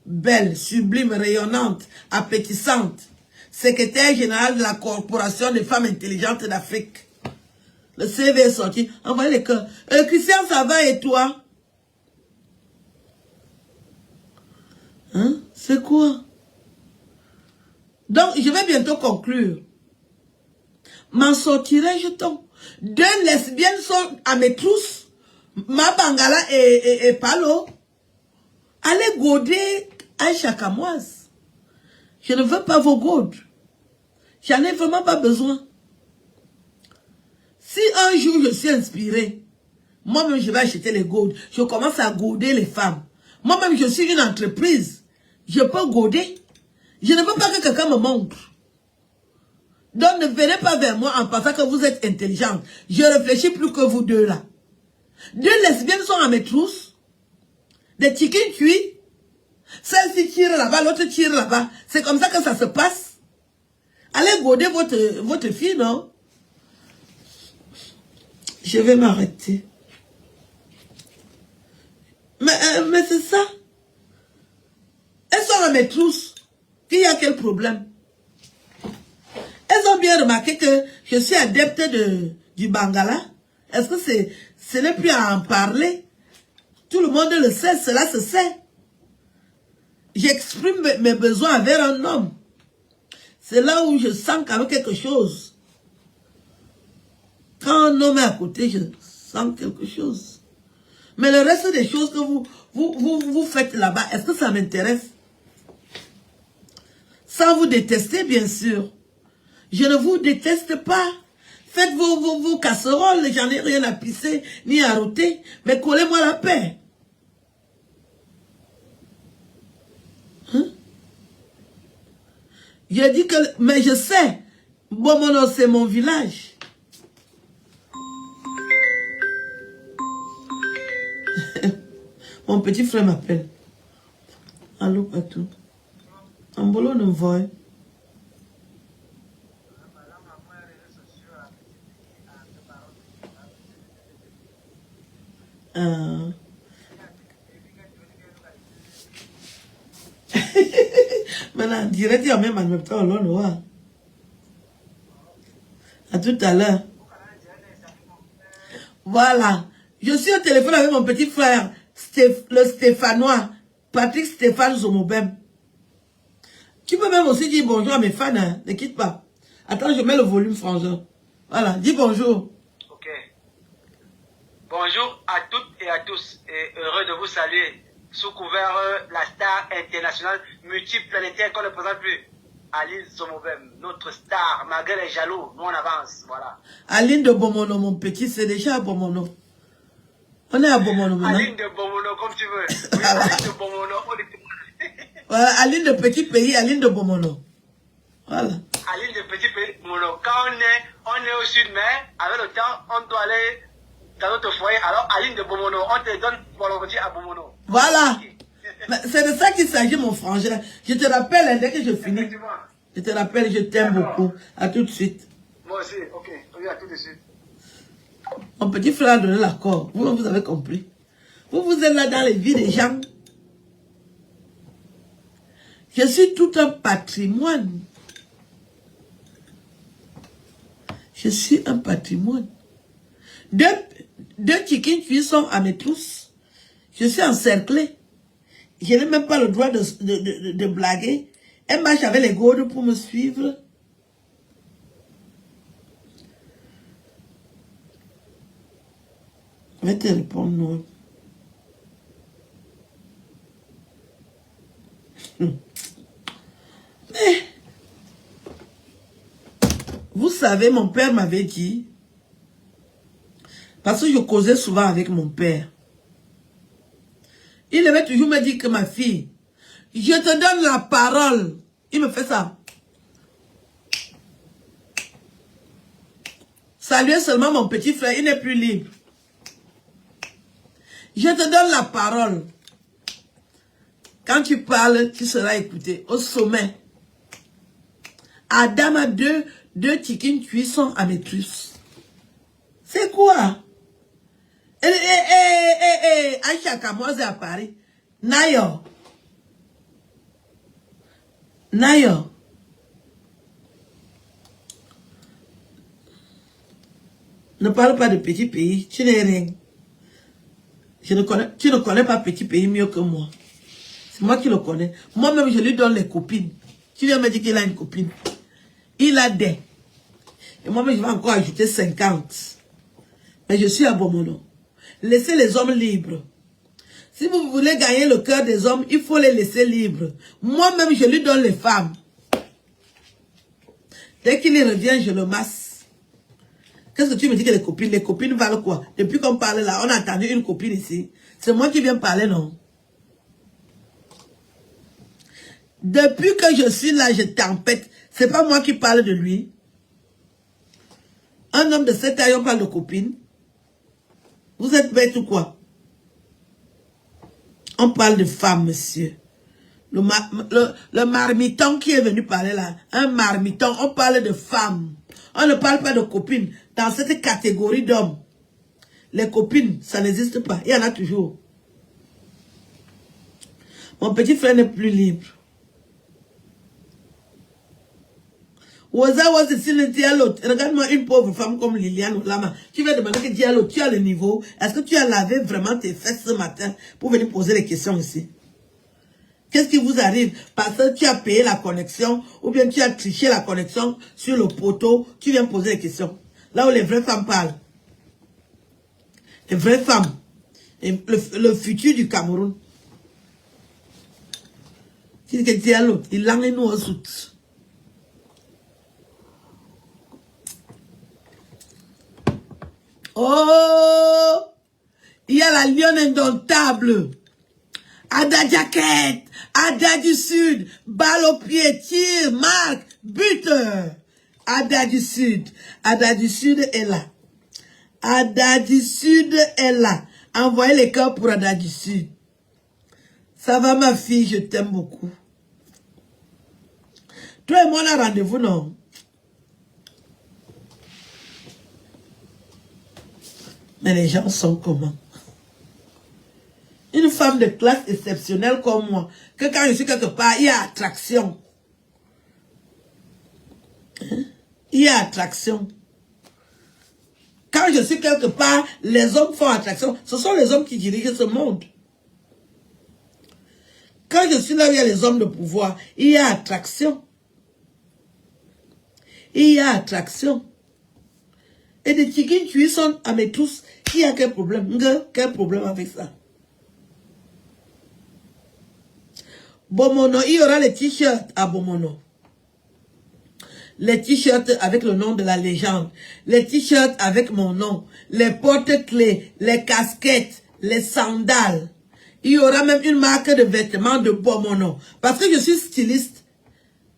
belle, sublime, rayonnante, appétissante. Secrétaire générale de la Corporation des femmes intelligentes d'Afrique. Le CV est sorti. Envoyez les cœurs. Christian, ça va et toi? Hein? C'est quoi? Donc, je vais bientôt conclure. M'en sortirai, je tombe. Deux lesbiennes sont à mes trousses. Ma Bangala et Palo. Allez goder Aïcha Kamoise. Je ne veux pas vos godes. J'en ai vraiment pas besoin. Si un jour je suis inspiré, moi-même je vais acheter les godes. Je commence à goder les femmes. Moi-même je suis une entreprise. Je peux goder. Je ne veux pas que quelqu'un me montre. Donc ne venez pas vers moi en pensant que vous êtes intelligente. Je réfléchis plus que vous deux là. Deux lesbiennes sont à mes trousses. Des chickens cuits. Celle-ci tire là-bas, l'autre tire là-bas. C'est comme ça que ça se passe. Allez goder votre fille, non? Je vais m'arrêter. Mais c'est ça. Elles sont à mes trousses. Qu'il y a quel problème? Elles ont bien remarqué que je suis adepte du Bangala. Est-ce que ce n'est plus à en parler? Tout le monde le sait, cela se sait. J'exprime mes besoins envers un homme. C'est là où je sens quand même quelque chose. Quand un homme est à côté, je sens quelque chose. Mais le reste des choses que vous faites là-bas, est-ce que ça m'intéresse? Sans vous détester, bien sûr. Je ne vous déteste pas. Faites vos casseroles, j'en ai rien à pisser, ni à rôter. Mais collez-moi la paix. Hein? J'ai dit que... Mais je sais. Bomono, c'est mon village. Mon petit frère m'appelle. Allô, Patou. Ambolo ne voit. Maintenant, direct, il y a même un même temps, là, à tout à l'heure. Voilà. Je suis au téléphone avec mon petit frère, le Stéphanois, Patrick Stéphane Zomobem. Tu peux même aussi dire bonjour à mes fans, hein. Ne quitte pas. Attends, je mets le volume, frangin. Voilà, dis bonjour. Ok. Bonjour à toutes et à tous. Et heureux de vous saluer. Sous couvert la star internationale multiplanétaire qu'on ne présente plus. Aline Zomobem, notre star, malgré les jaloux, nous on avance, voilà. Aline de Bomono, mon petit, c'est déjà à Bomono. On est à Bomono maintenant. Aline de Bomono, comme tu veux. Oui, Aline de Bomono, on est... Voilà, Aline de petit pays, Aline de Bomono. Voilà. Aline de petit pays, Bomono. Quand on est au sud, mais avec le temps, on doit aller dans notre foyer. Alors, Aline de Bomono, on te donne pour le à Bomono. Voilà. C'est de ça qu'il s'agit, mon frangin. Je te rappelle, dès que je finis. Je te rappelle, je t'aime beaucoup. À tout de suite. Moi aussi, ok. Oui, à tout de suite. Mon petit frère a donné l'accord. Vous avez compris. Vous êtes là dans les vies des gens. Je suis tout un patrimoine. Je suis un patrimoine. Deux chickens cuissons à mes trousses. Je suis encerclé. Je n'ai même pas le droit de blaguer. Elle marche avec les gourdes pour me suivre. Je vais te répondre non. Mais, vous savez, mon père m'avait dit, parce que je causais souvent avec mon père, il avait toujours me dit que ma fille, je te donne la parole. Il me fait ça. Saluez seulement mon petit frère, il n'est plus libre. Je te donne la parole. Quand tu parles, tu seras écouté. Au sommet. Adam a deux chickens cuissons à maîtrise. C'est quoi? Aïcha Kamoise à Paris. Nayo. Nayo. Ne parle pas de petit pays. Tu n'es rien. Tu ne connais pas petit pays mieux que moi. C'est moi qui le connais. Moi-même, je lui donne les copines. Tu viens me dire qu'il a une copine. Il a des. Et moi-même, je vais encore ajouter 50. Mais je suis à Bomono. Laissez les hommes libres. Si vous voulez gagner le cœur des hommes, il faut les laisser libres. Moi-même, je lui donne les femmes. Dès qu'il revient, je le masse. Qu'est-ce que tu me dis que les copines valent quoi? Depuis qu'on parle là, on a entendu une copine ici. C'est moi qui viens parler, non? Depuis que je suis là, je tempête. C'est pas moi qui parle de lui. Un homme de cette taille, on parle de copine. Vous êtes bête ou quoi? On parle de femme, monsieur. Le marmiton qui est venu parler là, un marmiton, on parle de femme. On ne parle pas de copine. Dans cette catégorie d'hommes, les copines, ça n'existe pas. Il y en a toujours. Mon petit frère n'est plus libre. Regarde-moi une pauvre femme comme Liliane Lama. Tu vas demander que Diallo, tu as le niveau. Est-ce que tu as lavé vraiment tes fesses ce matin pour venir poser les questions ici? Qu'est-ce qui vous arrive? Parce que tu as payé la connexion ou bien tu as triché la connexion sur le poteau, tu viens poser les questions. Là où les vraies femmes parlent. Les vraies femmes. Et le futur du Cameroun. Tu dis que Diallo, il l'a nous en soute. Oh, il y a la lionne indomptable. Ada Jacket, Ada du Sud, balle au pied, tir, marque, buteur. Ada du Sud est là. Ada du Sud est là. Envoyez les cœurs pour Ada du Sud. Ça va ma fille, je t'aime beaucoup. Toi et moi on a rendez-vous, non? Mais les gens sont comment? Une femme de classe exceptionnelle comme moi, que quand je suis quelque part, il y a attraction. Hein? Il y a attraction. Quand je suis quelque part, les hommes font attraction. Ce sont les hommes qui dirigent ce monde. Quand je suis là où il y a les hommes de pouvoir, il y a attraction. Il y a attraction. Et des chickens cuissons à mes tous, Qui a quel problème? Quel problème avec ça? Bomono, il y aura les t-shirts à Bomono. Les t-shirts avec le nom de la légende. Les t-shirts avec mon nom. Les porte-clés, les casquettes, les sandales. Il y aura même une marque de vêtements de Bomono. Parce que je suis styliste.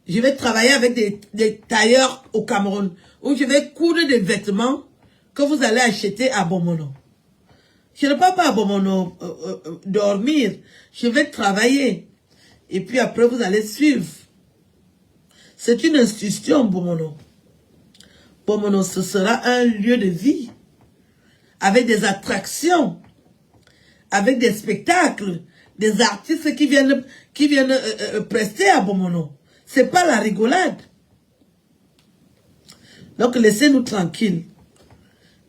Je vais travailler avec des tailleurs au Cameroun. Où je vais coudre des vêtements que vous allez acheter à Bomono. Je ne peux pas à Bomono dormir. Je vais travailler. Et puis après, vous allez suivre. C'est une institution, Bomono. Bomono, ce sera un lieu de vie. Avec des attractions. Avec des spectacles. Des artistes qui viennent prester à Bomono. C'est pas la rigolade. Donc, laissez-nous tranquilles.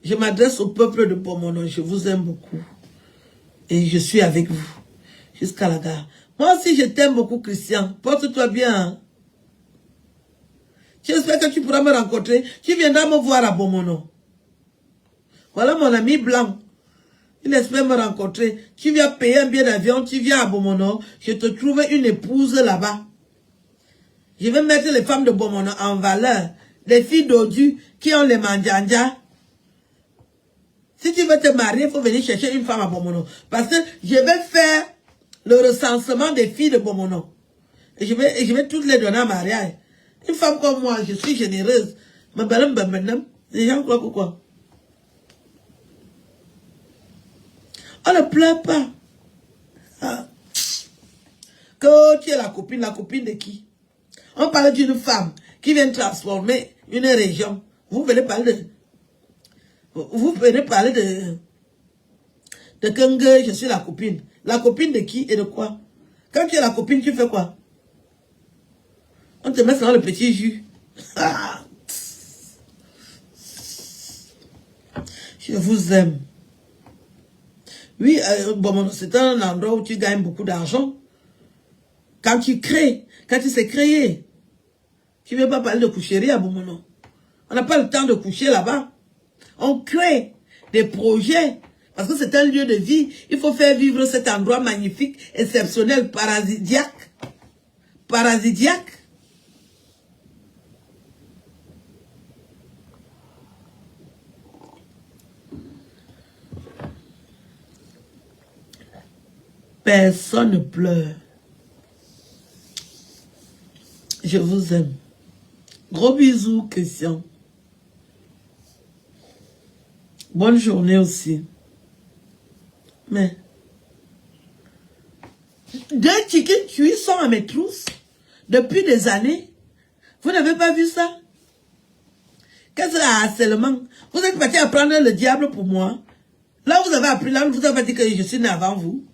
Je m'adresse au peuple de Bomono. Je vous aime beaucoup. Et je suis avec vous. Jusqu'à la gare. Moi aussi, je t'aime beaucoup, Christian. Porte-toi bien. Hein? J'espère que tu pourras me rencontrer. Tu viendras me voir à Bomono. Voilà mon ami blanc. Il espère me rencontrer. Tu viens payer un billet d'avion. Tu viens à Bomono. Je te trouve une épouse là-bas. Je vais mettre les femmes de Bomono en valeur. Les filles d'Odu qui ont les manjanja. Si tu veux te marier, il faut venir chercher une femme à Bomono. Parce que je vais faire le recensement des filles de Bomono. Et je vais toutes les donner en mariage. Une femme comme moi, je suis généreuse. Les gens croient pourquoi? On ne pleure pas. Ah. Que tu es la copine de qui? On parle d'une femme qui vient transformer une région. Vous venez parler de... Vous venez parler de Kenge, je suis la copine. La copine de qui et de quoi? Quand tu es la copine, tu fais quoi? On te met dans le petit jus. Je vous aime. Oui, bon, c'est un endroit où tu gagnes beaucoup d'argent. Quand tu crées, quand tu sais créer. Tu ne veux pas parler de coucherie à Bomono. On n'a pas le temps de coucher là-bas. On crée des projets. Parce que c'est un lieu de vie. Il faut faire vivre cet endroit magnifique, exceptionnel, parasidiaque. Parasidiaque. Personne ne pleure. Je vous aime. Gros bisous, Christian. Bonne journée aussi. Mais 2 chicken cuits sont à mes trousses depuis des années. Vous n'avez pas vu ça? Qu'est-ce que c'est un harcèlement? Vous êtes parti apprendre le diable pour moi. Là, vous avez appris, là, vous avez dit que je suis né avant vous.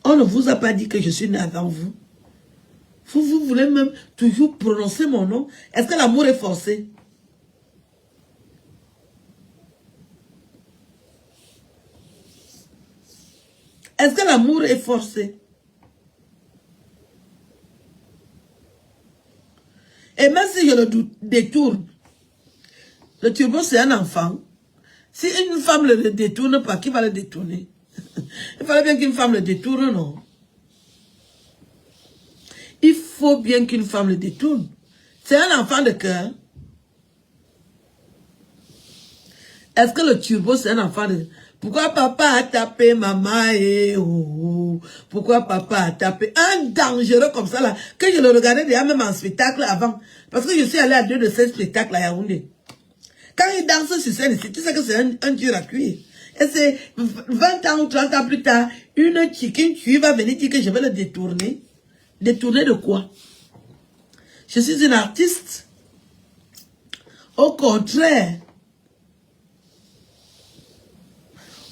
On ne vous a pas dit que je suis né avant vous. Vous voulez même toujours prononcer mon nom. Est-ce que l'amour est forcé? Est-ce que l'amour est forcé? Et même si je le détourne, le turbo c'est un enfant. Si une femme ne le détourne pas, qui va le détourner? Il fallait bien qu'une femme le détourne, non? Il faut bien qu'une femme le détourne. C'est un enfant de cœur. Est-ce que le turbo c'est un enfant de... Pourquoi papa a tapé maman et oh, pourquoi papa a tapé un dangereux comme ça là, que je le regardais déjà même en spectacle avant. Parce que je suis allé à 2 de ces spectacles à Yaoundé. Quand il danse sur scène ici, tu sais que c'est un dur à cuire. Et c'est 20 ans ou 30 ans plus tard, une chicken tu vas venir dire que je vais le détourner. Détourner de quoi? Je suis une artiste. Au contraire.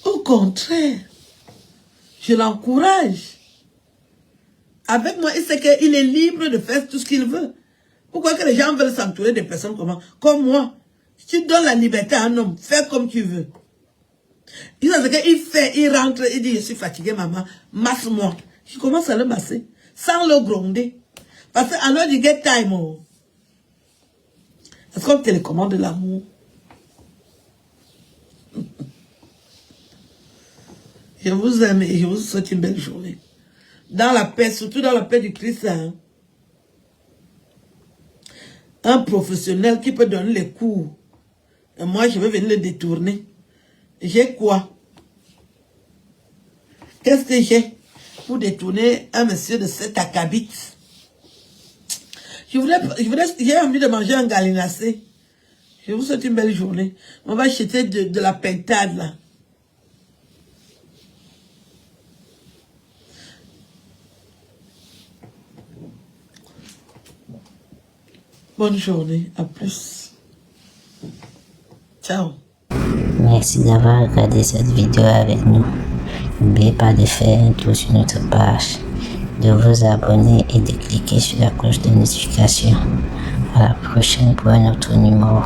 Au contraire, je l'encourage. Avec moi, il sait qu'il est libre de faire tout ce qu'il veut. Pourquoi que les gens veulent s'entourer de personnes comme moi? Si tu donnes la liberté à un homme, fais comme tu veux. Il fait, il rentre, il dit, je suis fatigué, maman, masse-moi. Je commence à le masser, sans le gronder. Parce que alors, du get time, oh. Est-ce qu'on télécommande l'amour? Je vous aime et je vous souhaite une belle journée. Dans la paix, surtout dans la paix du Christ. Hein. Un professionnel qui peut donner les cours. Et moi, je vais venir le détourner. J'ai quoi? Qu'est-ce que j'ai pour détourner un monsieur de cet acabit? J'ai envie de manger un galinacé. Je vous souhaite une belle journée. On va acheter de la pintade là. Bonne journée, à plus. Ciao. Merci d'avoir regardé cette vidéo avec nous. N'oubliez pas de faire un tour sur notre page, de vous abonner et de cliquer sur la cloche de notification. À la prochaine pour un autre numéro.